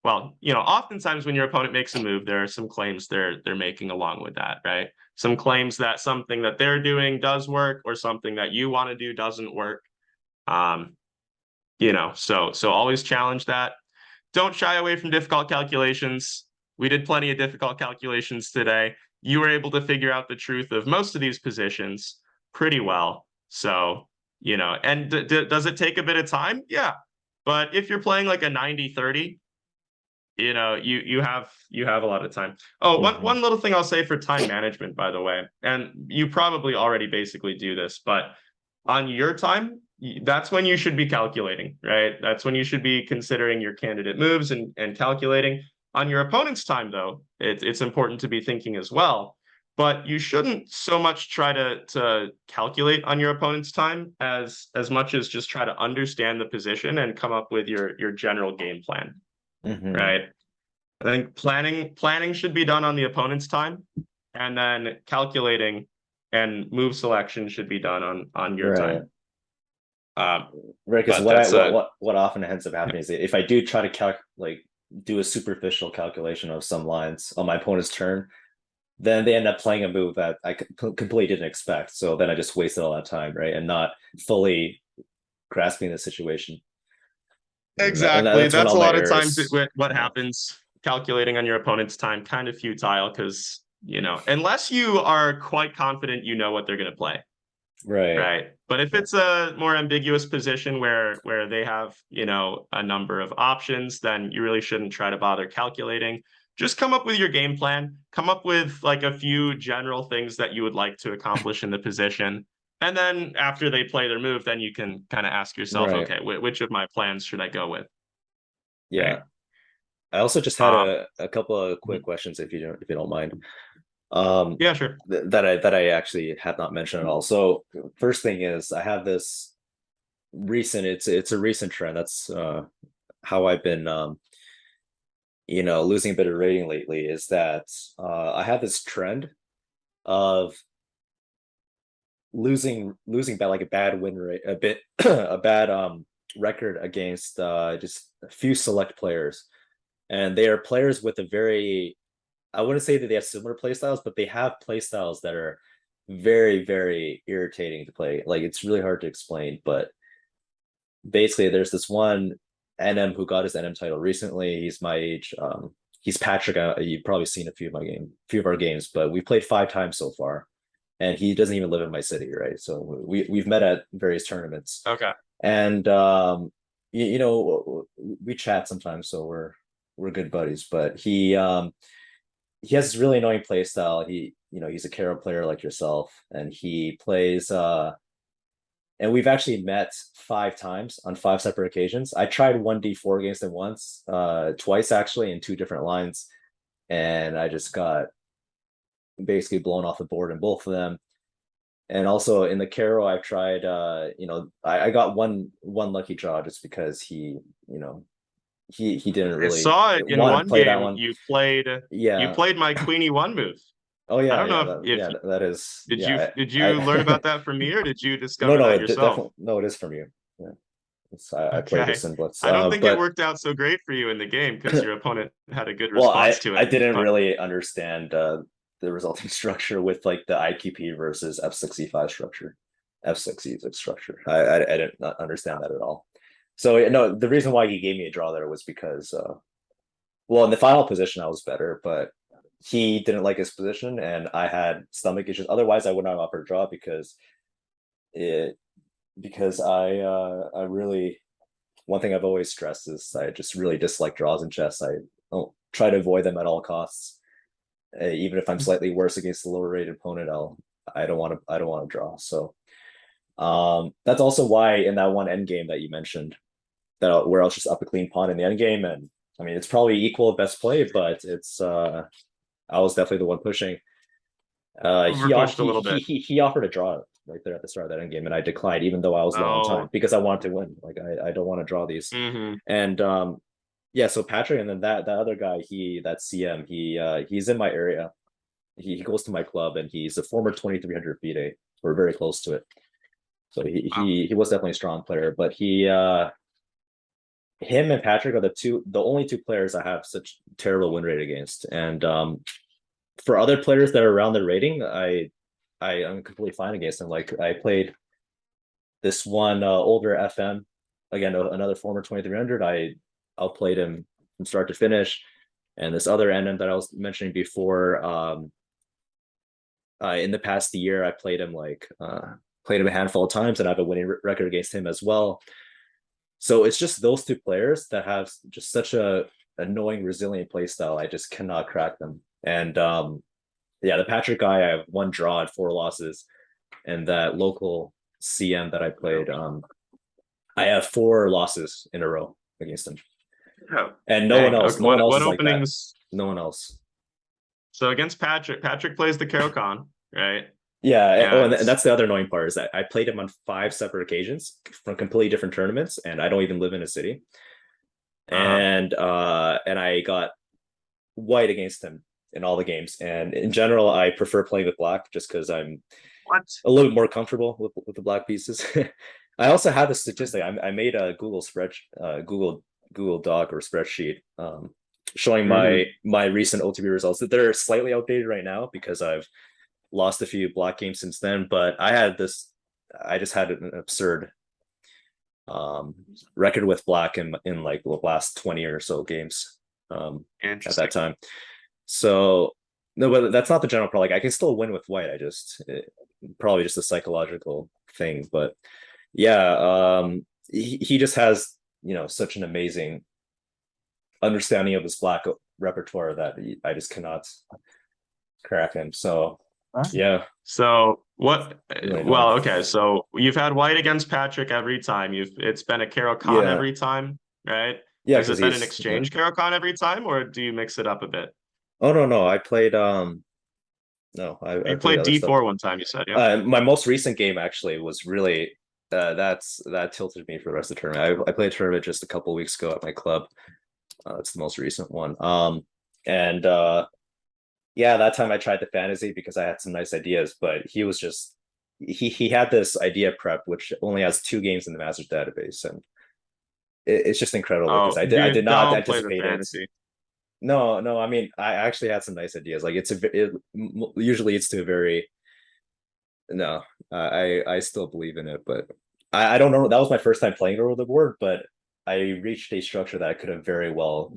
oftentimes when your opponent makes a move, there are some claims they're making along with that, right? Some claims that something that they're doing does work, or something that you want to do doesn't work. So always challenge that. Don't shy away from difficult calculations. We did plenty of difficult calculations today. You were able to figure out the truth of most of these positions pretty well. So, and does it take a bit of time? Yeah. But if you're playing like a 90-30, you have a lot of time. Oh, one little thing I'll say for time management, by the way, and you probably already basically do this, but on your time, that's when you should be calculating, right? That's when you should be considering your candidate moves and calculating. On your opponent's time, though, it's important to be thinking as well. But you shouldn't so much try to calculate on your opponent's time as much as just try to understand the position and come up with your general game plan, right? I think planning should be done on the opponent's time, and then calculating and move selection should be done on your time. Right, because what often ends up happening is if I do try to do a superficial calculation of some lines on my opponent's turn, then they end up playing a move that I completely didn't expect. So then I just wasted all that time, right, and not fully grasping the situation. Exactly. That's a lot of times what happens. Calculating on your opponent's time, kind of futile, because unless you are quite confident you know what they're going to play. Right. But if it's a more ambiguous position where they have, a number of options, then you really shouldn't try to bother calculating. Just come up with your game plan, come up with like a few general things that you would like to accomplish in the position. And then after they play their move, then you can kind of ask yourself, okay, which of my plans should I go with? Yeah. Right? I also just had a couple of quick questions, if you don't mind. Yeah, sure. That I actually had not mentioned at all. So first thing is, I have this recent. It's a recent trend. That's how I've been, losing a bit of rating lately. Is that I have this trend of losing by like a bad win rate, a bad record against just a few select players, and they are players with a very, I wouldn't say that they have similar play styles, but they have play styles that are very, very irritating to play. Like, it's really hard to explain, but basically there's this one NM who got his NM title recently. He's my age. He's Patrick. You've probably seen a few of our games, but we played 5 times so far, and he doesn't even live in my city, right? So we've met at various tournaments. Okay. And we chat sometimes, so we're good buddies. But he has this really annoying play style. He's a Caro player like yourself, and he plays and we've actually met 5 times on 5 separate occasions. I tried 1d4 against him once, twice actually, in 2 different lines, and I just got basically blown off the board in both of them. And also in the Caro, I've tried I got one lucky draw just because he didn't really. I saw it in one play game. That one. You played my Queenie 1 move. Oh yeah, I don't know if that is. Did you learn about that from me, or did you discover that yourself? Definitely, no, it is from you. Yeah, I played this in Blitz. I don't think it worked out so great for you in the game because your opponent had a good response to it. I didn't really understand the resulting structure with like the IQP versus F65 structure. f6 e6 structure. I didn't not understand that at all. So no, the reason why he gave me a draw there was because well, in the final position I was better, but he didn't like his position and I had stomach issues. Otherwise, I would not have offered a draw it because I really, one thing I've always stressed is I just really dislike draws in chess. I don't try to avoid them at all costs. Even if I'm slightly worse against a lower rated opponent, I don't want to draw. So that's also why in that one end game that you mentioned, where I was just up a clean pawn in the end game, and I mean it's probably equal best play, but it's I was definitely the one pushing. Overpushed a little bit. He offered a draw right there at the start of that end game, and I declined, even though I was low on time Oh. because I wanted to win. Like I don't want to draw these. Hmm. And yeah, so Patrick, and then that other guy, that CM, he's in my area. He goes to my club, and he's a former 2300 FIDE. We're very close to it. So Wow. he was definitely a strong player, but him and Patrick are the only two players I have such terrible win rate against. And for other players that are around their rating, I'm completely fine against them. Like I played this one older FM, again another former 2300. I outplayed him from start to finish. And this other NM that I was mentioning before, in the past year, I played him a handful of times, and I have a winning record against him as well. So it's just those two players that have just such a annoying, resilient play style. I just cannot crack them. And yeah, the Patrick guy, I have one draw and 4 losses, and that local CM that I played, I have 4 losses in a row against him. Oh, And no one else, okay. no one else What is like that. openings? No one else. So against Patrick plays the Caro-Kann, right? Yeah. Oh, and And that's the other annoying part is that I played him on 5 separate occasions from completely different tournaments, and I don't even live in a city. And I got white against him in all the games. And in general, I prefer playing with black just because I'm what? a little bit more comfortable with the black pieces. I also have the statistic. I made a Google Doc or spreadsheet showing my recent OTB results. That they're slightly outdated right now because I've lost a few black games since then. But I just had an absurd record with black in like the last 20 or so games at that time. So no, but that's not the general problem. Like I can still win with white. Probably just a psychological thing. But yeah, he just has such an amazing understanding of his black repertoire that I just cannot crack him. So yeah. So what? Really Well, annoying. okay. So you've had white against Patrick every time. It's been a Caro-Kann Yeah. every time, right? Yeah, Has because it been an he's exchange Caro-Kann every time, or do you mix it up a bit? oh no, I played no, I You played played other stuff. D4 one time, you said, yeah. My most recent game actually was really that tilted me for the rest of the tournament. I played a tournament just a couple weeks ago at my club. That's the most recent one. And yeah, that time I tried the fantasy because I had some nice ideas, but he was just he had this idea prep which only has 2 games in the Masters database, and it's just incredible because Oh, I dude, did not don't play the anticipate it. fantasy. No, I mean I actually had some nice ideas. Like usually it's to a very no, I still believe in it, but I don't know. That was my first time playing over the board, but I reached a structure that I could have very well,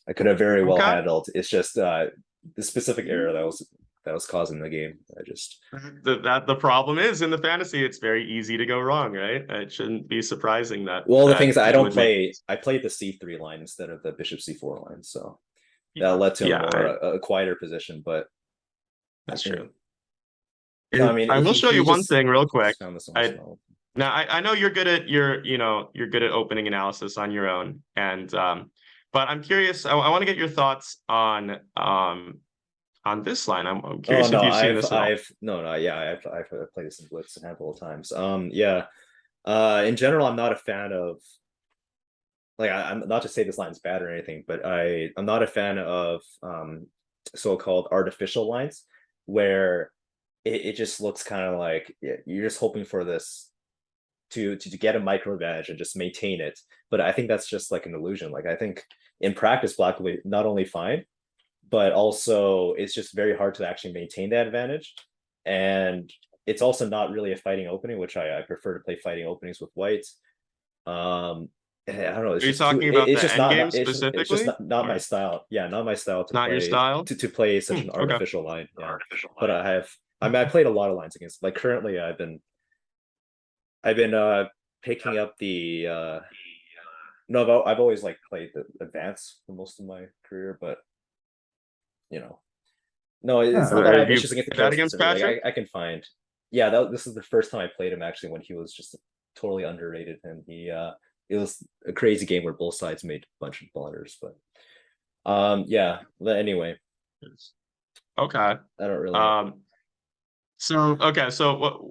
I could have very well Okay. handled. It's just the specific error that was causing the game. I just The problem is in the fantasy, it's very easy to go wrong, right? It shouldn't be surprising that well, the thing that is I you don't would make. play. I played the C3 line instead of the Bishop C4 line, so that Yeah, led to a yeah, more a quieter position. But that's you know, true. no, I mean I will show he you one thing real quick. just found this on I small. Now I know you're good at you're good at opening analysis on your own, and but I'm curious. I want to get your thoughts on this line. I'm Oh curious if no, you've seen this at all. yeah, I've played this in Blitz a handful of times. Yeah. In general, I'm not a fan of I'm not to say this line's bad or anything, but I'm not a fan of so-called artificial lines where it just looks kind of like you're just hoping for this to get a micro advantage and just maintain it. But I think that's just like an illusion. Like I think in practice, black will be not only fine, but also it's just very hard to actually maintain that advantage. and it's also not really a fighting opening, which I prefer to play fighting openings with white. I don't know. It's Are you just too. talking about It's the just end game it's just specifically, not my or style. Yeah, not my style not your style? to play such an Okay. artificial line. Yeah, but I have. I mean, I played a lot of lines against. Like currently, I've been picking up the no. I've always like played the advance for most of my career, but you know, no, it's not that Have it's you just against the played that character against specifically. Patrick? Like I can find. Yeah, this is the first time I played him actually when he was just totally underrated, and it was a crazy game where both sides made a bunch of blunders. But yeah. But anyway, Okay. I don't really. Um, so okay, so what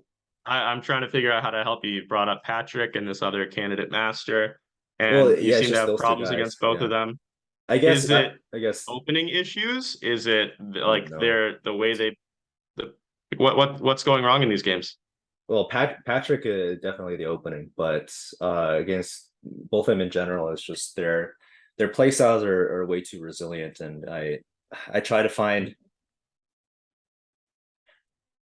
I'm trying to figure out how to help you. You brought up Patrick and this other candidate master, Well, and you yeah, it's seem to just have those two problems guys. against both of Yeah, them. I guess. Is it I guess opening issues? Is it like no. the way the what's going wrong in these games? Well, Patrick definitely the opening, but against both of them in general, it's just their play styles are way too resilient, and I try to find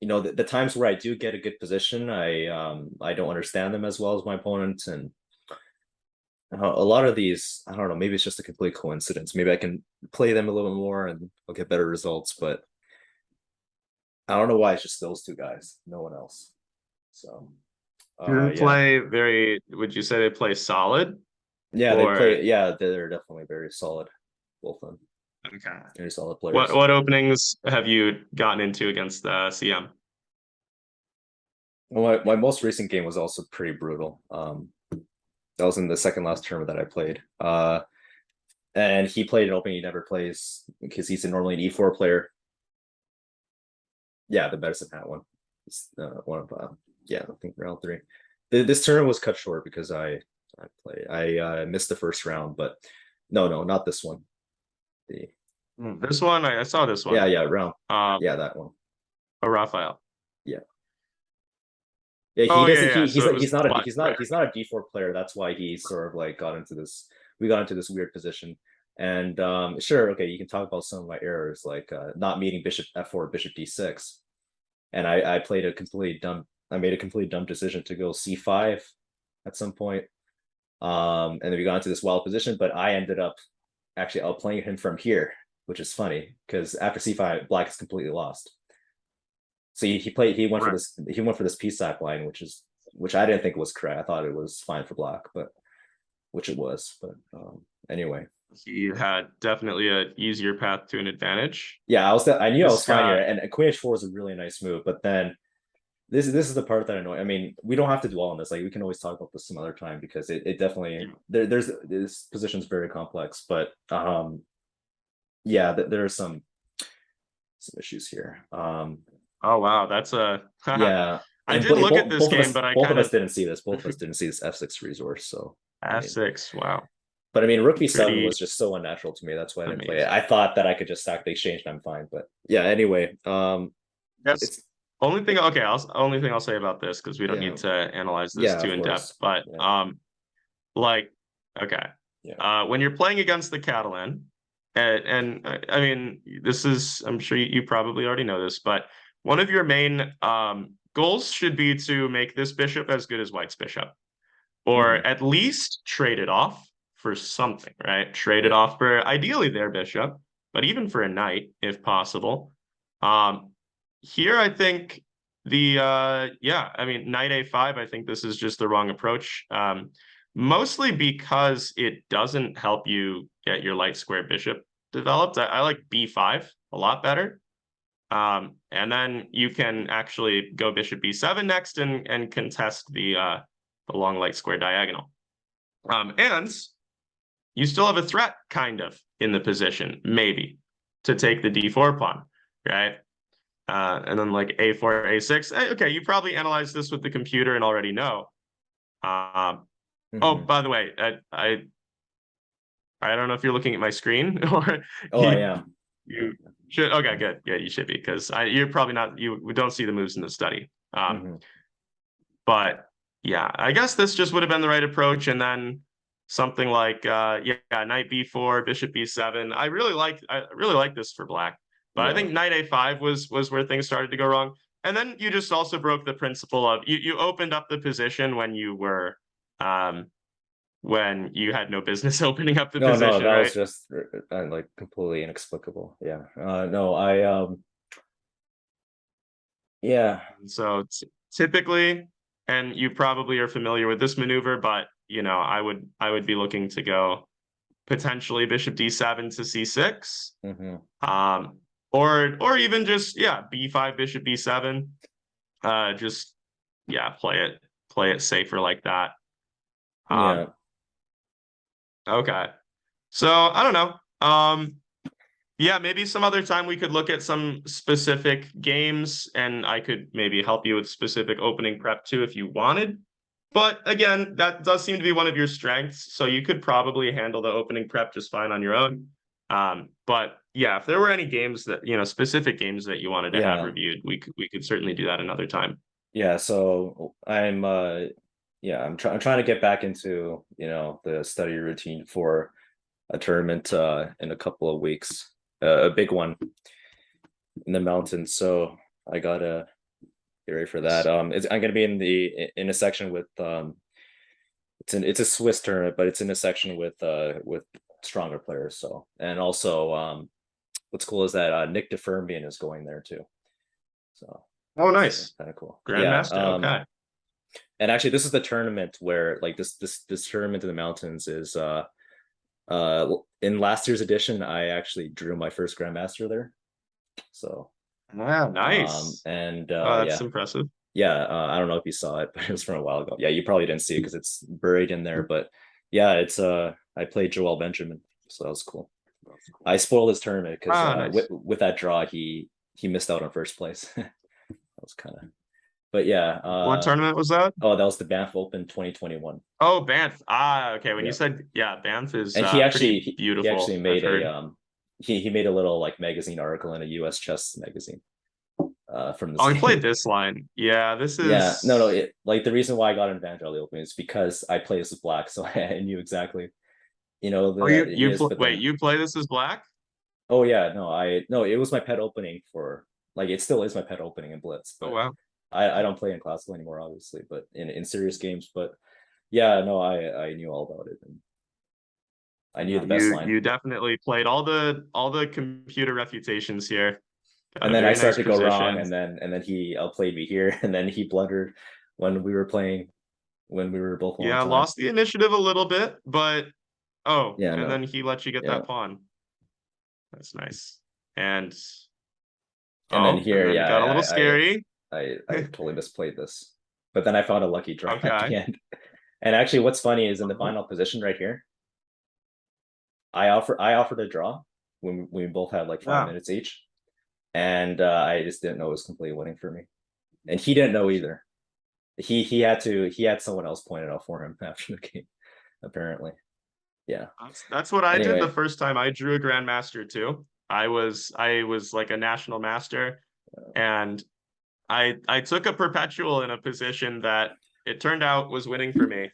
the times where I do get a good position, I don't understand them as well as my opponent, and a lot of these I don't know, maybe it's just a complete coincidence. Maybe I can play them a little bit more and I'll get better results, but I don't know why it's just those two guys, no one else. So Do they yeah. play very, would you say they play solid? Yeah, they Or play. Yeah, they're definitely very solid. Both of them, okay. very solid What players. what openings have you gotten into against CM? Well, my most recent game was also pretty brutal. That was in the second last tournament that I played. And he played an opening he never plays because he's normally an E4 player. Yeah, the medicine hat one. It's one of yeah, I think round three. This tournament was cut short because I missed the first round, but no, not this one. The This one, I saw this one. yeah round Um, yeah that one. a Raphael. Yeah. Yeah, he Oh yeah, doesn't. yeah. So it was black, right? He's not a D4 player. That's why he sort of like got into this. We got into this weird position. And sure, okay, you can talk about some of my errors, like not meeting Bishop F4, Bishop D6, and I played a completely dumb. I made a completely dumb decision to go C5 at some point. And then we got into this wild position, but I ended up actually outplaying him from here, which is funny because after C5, Black is completely lost. So he went for Right. this peace sack line, which I didn't think was correct. I thought it was fine for black, but which it was. But anyway, He had definitely a easier path to an advantage. yeah, I knew I This was fine here, guy, and Queen H4 is a really nice move. But then this is the part that annoys. I mean, we don't have to dwell on this. Like we can always talk about this some other time because it definitely there's this position is very complex. But yeah, there are some issues here. oh wow, that's a Yeah, I and did look at this both of game, us but I both of kind us of didn't see this. Both of us didn't see this F6 resource. So I mean, F6. Wow, but I mean, Rook B7 pretty was just so unnatural to me. That's why I didn't play it. amazing. I thought that I could just sack the exchange and I'm fine. But yeah, anyway, That's it's only thing. Okay, only thing I'll say about this because we don't yeah, need to analyze this yeah, too of in depth. course, But yeah, like, okay, yeah, when you're playing against the Catalan, and I mean, this is I'm sure you probably already know this, but one of your main goals should be to make this bishop as good as White's bishop, or hmm at least trade it off for something, right? Trade it yeah, off for ideally their bishop, but even for a knight if possible. Um, here I think the yeah, I mean knight a5, I think this is just the wrong approach. Mostly because it doesn't help you get your light square bishop developed. I like b5 a lot better. And then you can actually go bishop b7 next and contest the long light square diagonal. And you still have a threat, kind of, in the position, maybe, to take the d4 pawn, right? And then like a4, a6. Okay, you probably analyzed this with the computer and already know. Oh, hmm by the way, I don't know if you're looking at my screen or oh, I you am. you should. Okay, good. Yeah, you should be because you're probably not. You don't see the moves in the study. hmm But yeah, I guess this just would have been the right approach. And then something like yeah, knight b4, bishop b7. I really like this for black. But I Yeah, think knight a5 was where things started to go wrong. and then you just also broke the principle of you opened up the position when you had no business opening up the No, no, position, that was right? just like completely inexplicable. Yeah. No, I yeah. So typically, and you probably are familiar with this maneuver, but I would be looking to go potentially bishop d7 to c6, Hmm. or even just b5 bishop b7. Just play it safer like that. Um, Yeah. okay. So I don't know. Yeah, maybe some other time we could look at some specific games and I could maybe help you with specific opening prep too if you wanted. But again, that does seem to be one of your strengths, so you could probably handle the opening prep just fine on your own. But yeah, if there were any games that, specific games that you wanted to have Yeah. reviewed, we could certainly do that another time. Yeah. So I'm yeah, I'm trying to get back into, the study routine for a tournament in a couple of weeks. A big one in the mountains. So I gotta get ready for that. I'm gonna be in a section with it's a Swiss tournament, but it's in a section with stronger players. So, and also what's cool is that Nick DeFermian is going there too. So Oh, it's nice. kind of cool. Yeah. Grandmaster. Okay. And actually this is the tournament where like this tournament in the mountains is in last year's edition I actually drew my first grandmaster there. So Yeah, nice. and Oh, that's yeah. impressive. Yeah, I don't know if you saw it, but it was from a while ago. Yeah, you probably didn't see it because it's buried in there. But yeah, it's I played Joel Benjamin, so that was cool. I spoiled his tournament because Ah, nice. with that draw, he missed out on first place. That was kind of, but yeah. What tournament was that? Oh, that was the Banff Open 2021. Oh, Banff. Ah, okay. When you Yeah, said, yeah, Banff is and he actually pretty he actually beautiful, I've made a heard. he made a little like magazine article in a U.S. chess magazine from this Oh, he played game. this line. Yeah, this Yeah, no, is. like the reason why I got in Evangeline Open is because I play as black, so I knew exactly, Oh, that it is. But wait, then, you play this as black? oh yeah, no, it was my pet opening for like it still is my pet opening in Blitz, Oh, but wow. I don't play in classical anymore, obviously, but in serious games. But yeah, no, I knew all about it and I knew Yeah, the best line. you definitely played all the computer refutations here. And then I Very nice started to go wrong, position. and then he outplayed me here, and then he blundered when we were playing when we were both low on Yeah, time. lost the initiative a little bit, but Yeah, and then no, he let you get yeah. that pawn. That's nice. And And then and here, then it yeah, got a little scary. I totally misplayed this. But then I found a lucky draw at Okay. the end. And actually, what's funny is in the final position right here, I offered a draw when we both had like five Yeah. minutes each, and I just didn't know it was completely winning for me, and he didn't know either. He had someone else point it out for him after the game, apparently. Yeah. That's what I did the Anyway, first time I drew a grandmaster too. I was like a national master, and I took a perpetual in a position that it turned out was winning for me.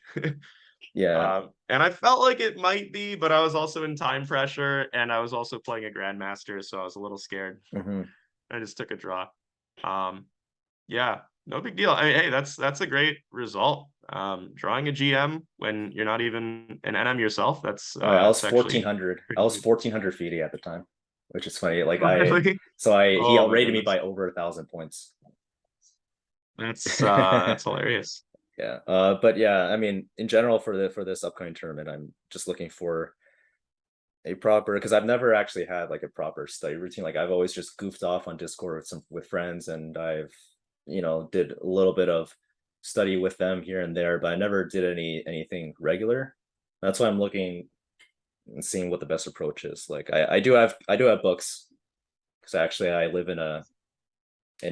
yeah. And I felt like it might be, but I was also in time pressure, and I was also playing a grandmaster, so I was a little scared. Hmm. I just took a draw. Um, yeah, no big deal. I mean, hey, that's a great result. Drawing a GM when you're not even an NM yourself, Oh, I was it's actually 1400. I pretty was neat. 1400 FIDE at the time, which is funny. Like Really? he Oh my outrated me goodness. by over 1,000 points. That's hilarious. Yeah. But yeah, I mean, in general for this upcoming tournament, I'm just looking for a proper because I've never actually had like a proper study routine. Like I've always just goofed off on Discord with friends, and I've did a little bit of study with them here and there, but I never did anything regular. That's why I'm looking and seeing what the best approach is. Like I do have books because actually I live in a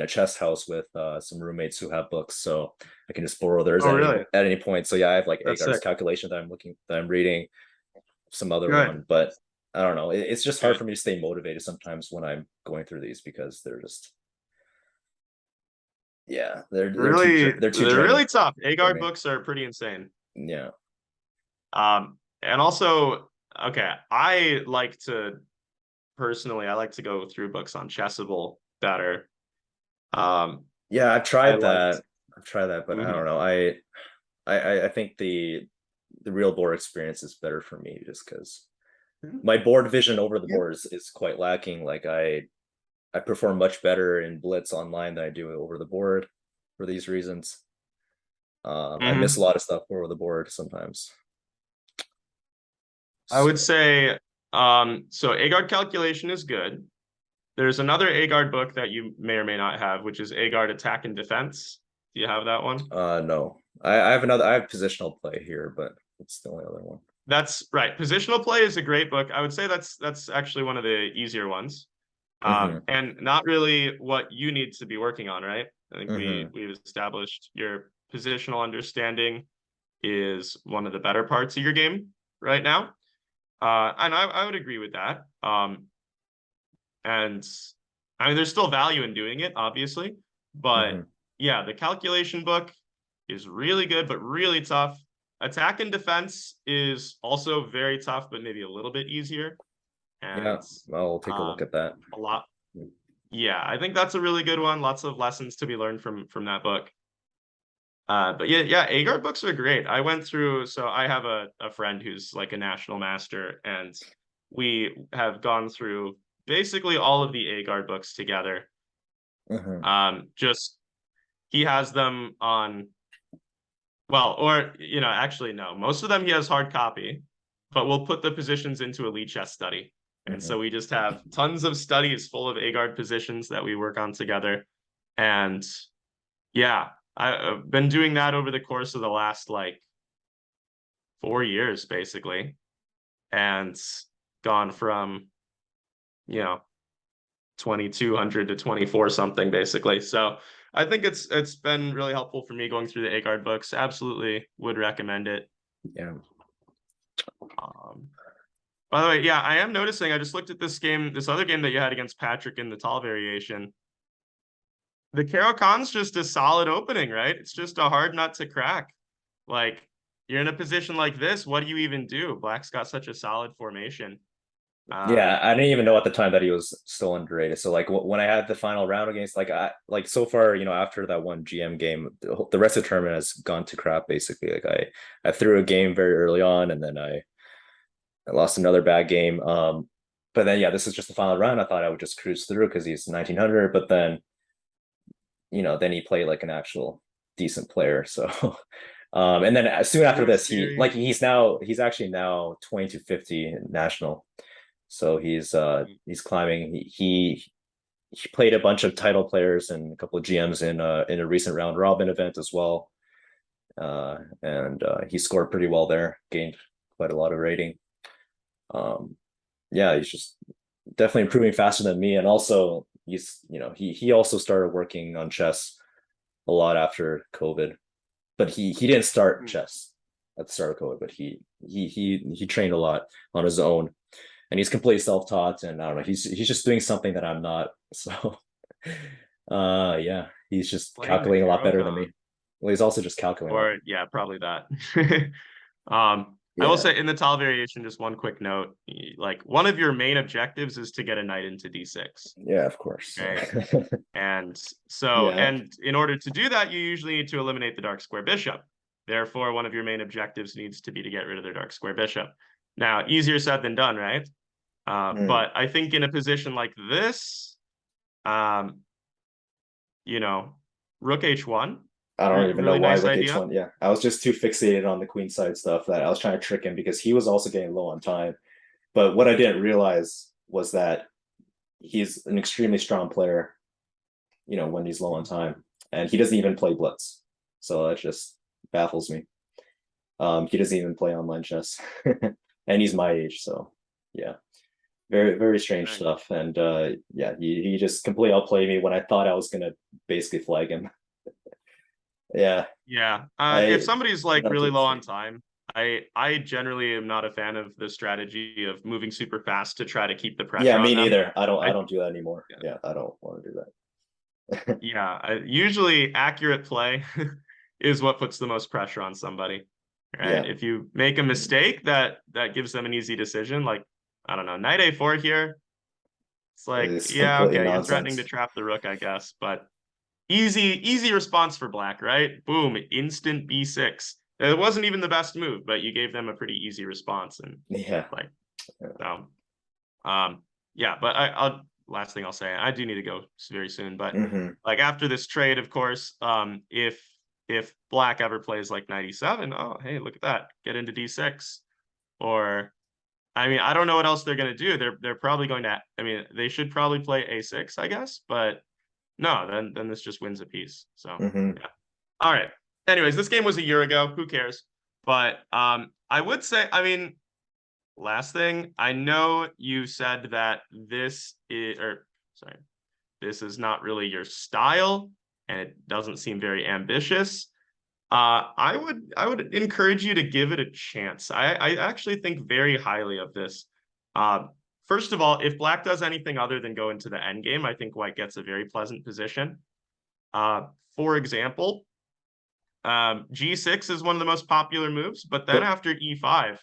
chess house with some roommates who have books, so I can just borrow theirs Oh, really? at any point. So yeah, I have like That's Agar's sick. calculation that I'm reading, some other Good. one, but I don't know. It's just hard Good. for me to stay motivated sometimes when I'm going through these because they're just yeah Really, they're too they're draining really tough. for Agar me. books are pretty insane. Yeah. And also, okay, I like to go through books on Chessable better. Yeah, I've I tried liked. that. I've tried that, but I Mhm. don't know. I think the real board experience is better for me just because my board vision over the Yeah. board is quite lacking. Like I perform much better in Blitz online than I do over the board for these reasons. I miss a Mhm. lot of stuff over the board sometimes. I would So say, so Agard calculation is good. There's another Agard book that you may or may not have, which is Agard Attack and Defense. Do you have that one? no. I have another I have positional play here, but it's the only other one. That's right. Positional play is a great book. I would say that's actually one of the easier ones. Hmm. And not really what you need to be working on, right? I think Hmm. we've established your positional understanding is one of the better parts of your game right now. And I would agree with that. And I mean, there's still value in doing it, obviously, but Hmm. yeah, the calculation book is really good, but really tough. Attack and defense is also very tough, but maybe a little bit easier. Yeah, And I'll take a look um, at that. a lot, yeah, I think that's a really good one. Lots of lessons to be learned from that book. But yeah, Agar books are great. I went through, so I have a friend who's like a national master, and we have gone through basically all of the Agar books together. Hmm. Just he has them on, well, or actually no, most of them he has hard copy, but we'll put the positions into Elite Chess Study. And Hmm. so we just have tons of studies full of Agard positions that we work on together. And yeah, I've been doing that over the course of the last like 4 years, basically, and gone from, you know, 2200 to 24 something, basically. So I think it's been really helpful for me going through the Agard books. Absolutely would recommend it. Yeah. Um, by the way, yeah, I am noticing. I just looked at this game, this other game that you had against Patrick in the tall variation. The Carol Khan's just a solid opening, right? It's just a hard nut to crack. Like you're in a position like this, what do you even do? Black's got such a solid formation. Um, Yeah, I didn't even know at the time that he was still underrated. So like when I had the final round against like so far, after that one GM game, the rest of the tournament has gone to crap basically. Like I threw a game very early on and then I lost another bad game. But then yeah, this is just the final round. I thought I would just cruise through because he's 1900, but then then he played like an actual decent player. So and then soon after World this, Series. he's actually now 2250 national. So he's climbing. He played a bunch of title players and a couple of GMs in a recent round robin event as well. And he scored pretty well there, gained quite a lot of rating. Um, yeah, he's just definitely improving faster than me. And also he also started working on chess a lot after COVID. But he didn't start chess at the start of COVID, but he trained a lot on his own and he's completely self-taught and I don't know, he's just doing something that I'm not. So yeah, he's just Playing the calculating a lot better than Caro-Kann. me. Well, he's also just calculating a lot. Or yeah, probably that. I will Yeah. say in the tile variation, just one quick note. Like one of your main objectives is to get a knight into d6. Yeah, of course. Okay. Yeah. And so, Yeah. and in order to do that, you usually need to eliminate the dark square bishop. Therefore, one of your main objectives needs to be to get rid of the dark square bishop. Now, easier said than done, right? Mm. But I think in a position like this, um, you know, rook h1, I don't even know really why nice Rook idea. H1. Yeah. I was just too fixated on the queen side stuff that I was trying to trick him because he was also getting low on time. But what I didn't realize was that he's an extremely strong player, when he's low on time. And he doesn't even play Blitz. So that just baffles me. He doesn't even play online chess. And he's my age, so yeah. Very, very strange Right. stuff. And yeah, he just completely outplayed me when I thought I was gonna basically flag him. Yeah. Yeah. If I somebody's did like not do really the low on same. time, I generally am not a fan of the strategy of moving super fast to try to keep the Yeah, pressure on me them. neither. I I don't do that anymore. Yeah, Yeah, I don't want to do that. yeah, usually accurate play is what puts the most pressure on somebody. Right? Yeah. If you make a mistake that gives them an easy decision, like I don't know, knight a4 here, it's like, It's yeah, completely okay, you're threatening to nonsense. trap the rook, I guess, but easy response for black, right? Boom, instant b6. It wasn't even the best move, but you gave them a pretty easy response, and Yeah. like, so, yeah. But I'll last thing I'll say, I do need to go very soon, but Hmm. like after this trade, of course, if black ever plays like knight e7, oh hey, look at that, get into d6, or I mean, I don't know what else they're gonna do. They're probably going to. I mean, they should probably play a6, I guess, but no, then this just wins a piece. So Hmm. yeah. All right. Anyways, this game was a year ago. Who cares? But I would say, I mean, last thing, I know you said that this is, or sorry, this is not really your style, and it doesn't seem very ambitious. I would encourage you to give it a chance. I actually think very highly of this. Uh, First of all, if black does anything other than go into the endgame, I think white gets a very pleasant position. Uh, for example, G6 is one of the most popular moves, but then But after E5,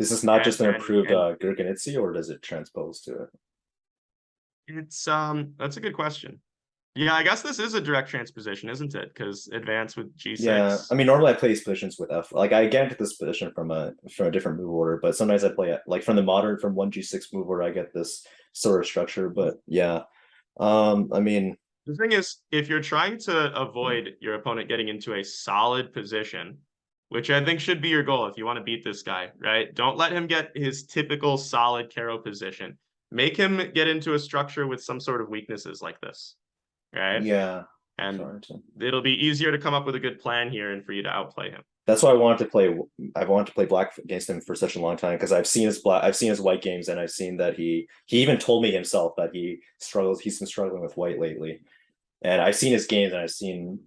this is not and just an and improved and Gurgenitsi, or does it transpose to it? it's that's a good question. Yeah, I guess this is a direct transposition, isn't it? Because advance with Yeah, I G6. mean, normally I play these positions with F. Like I get into this position from a different move order, but sometimes I play it like from the modern from 1G6 move order. I get this sort of structure, but yeah. I mean, The thing is, if you're trying to avoid your opponent getting into a solid position, which I think should be your goal if you want to beat this guy, right? Don't let him get his typical solid Caro position. Make him get into a structure with some sort of weaknesses like this, right? yeah. And Trying to. it'll be easier to come up with a good plan here and for you to outplay him. That's why I wanted to play. I wanted to play black against him for such a long time because I've seen his white games, and I've seen that he even told me himself that he struggles. He's been struggling with white lately, and I've seen his games, and I've seen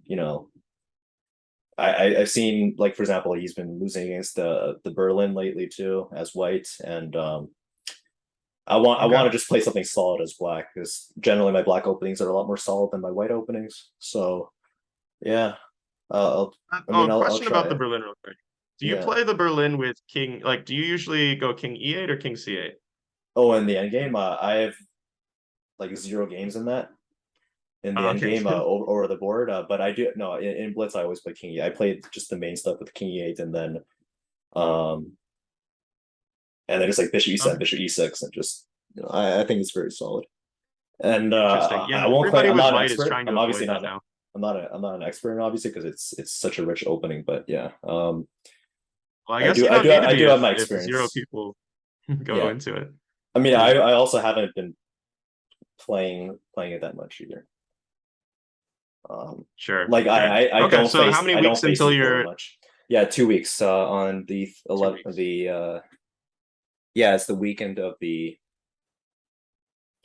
I've seen, like, for example, he's been losing against the Berlin lately too as white, and I want Okay. to just play something solid as black because generally my black openings are a lot more solid than my white openings. So yeah, I'll Question try about the it. Berlin real quick. Do you Yeah. play the Berlin with king? Like, do you usually go king e8 or king c8? Oh, in the end game, I have like zero games in that in the end Okay. game over the board. But I do no in Blitz I always play King E. I played just the main stuff with King E8, um and then just like Bishop E7, Okay. Bishop E6, and just I think it's very solid. And Interesting. I Yeah, won't claim everybody I'm with not an white is expert. trying to I'm obviously avoid that not. now. I'm not an expert, obviously, because it's such a rich opening. But yeah, Well, I guess you don't need to I be do have my if zero experience. people go Yeah, into it. I mean, Hmm. I also haven't been playing it that much either. Sure, sure. I Okay, so how many I don't weeks face until E4 you're much. Yeah, 2 weeks on the 11 2 weeks? the yeah, it's the weekend of the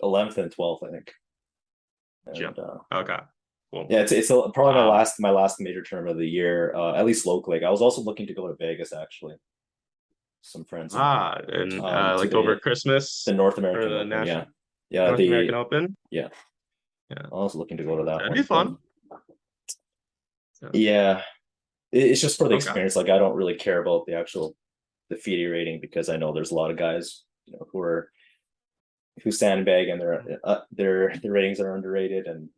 11th and 12th, I think. Yep. And Okay. Cool. yeah, probably Um, my last major tournament of the year, at least locally. I was also looking to go to Vegas, actually. Some friends and I, and to like over Christmas the North for American the Open. national Yeah, yeah, North American Open. yeah. Yeah, I was looking to go to that that'd be one, but fun. Yeah. yeah, it's just for the Okay. experience. Like I don't really care about the FIDE rating because I know there's a lot of guys, who sandbag and their ratings are underrated, and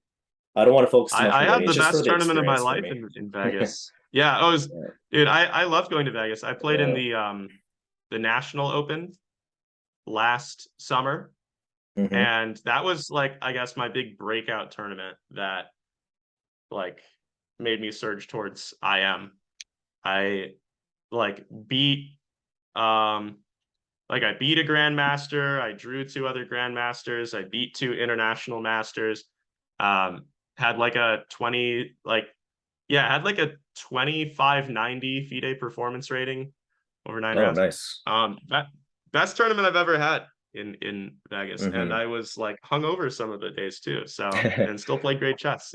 I don't want to focus too much on I the rating. had It's the just for best the tournament of my experience for life me. in Vegas. Yeah, I was, Yeah, dude. I loved going to Vegas. I played in yeah. the National Open last summer, Hmm. and that was like I guess my big breakout tournament that like made me surge towards IM. I like beat um I beat a grandmaster, I drew two other grandmasters, I beat two international masters. Um had like a 20 like yeah, had like a 2590 FIDE performance rating over 9 rounds. Nice. That best tournament I've ever had in Vegas, and Hmm. I was like hungover some of the days too. So and still played great chess.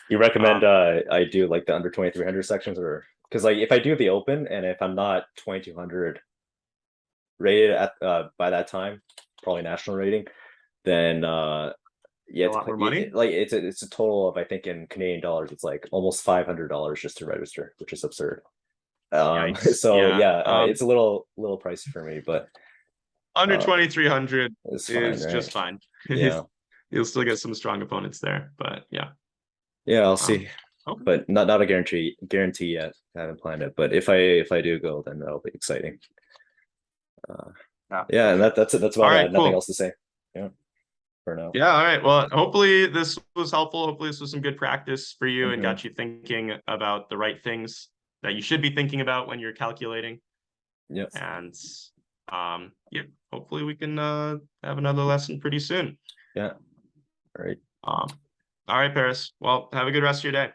You recommend um, I do like the under 2300 sections, or because like if I do the open and if I'm not 2200 rated at by that time, probably national rating, then yeah, a lot more money. like it's a total of, I think, in Canadian dollars it's like almost $500 just to register, which is absurd. Yikes! So Yeah, yeah, it's a little pricey for me, but under uh 2300 it's fine, is right? just fine. Yeah. You'll still get some strong opponents there, but yeah. Yeah, I'll Um, see, okay. but not a guarantee yet. I haven't planned it, but if I do go, then that'll be exciting. Uh, Yeah. yeah, and that's All about it. I right, had nothing cool. else to say. Yeah, for now. Yeah, all right. Well, hopefully this was helpful. Hopefully this was some good practice for you and Hmm. got you thinking about the right things that you should be thinking about when you're calculating. Yeah. And yeah, hopefully we can have another lesson pretty soon. Yeah. All right. All right, Paris. Well, have a good rest of your day.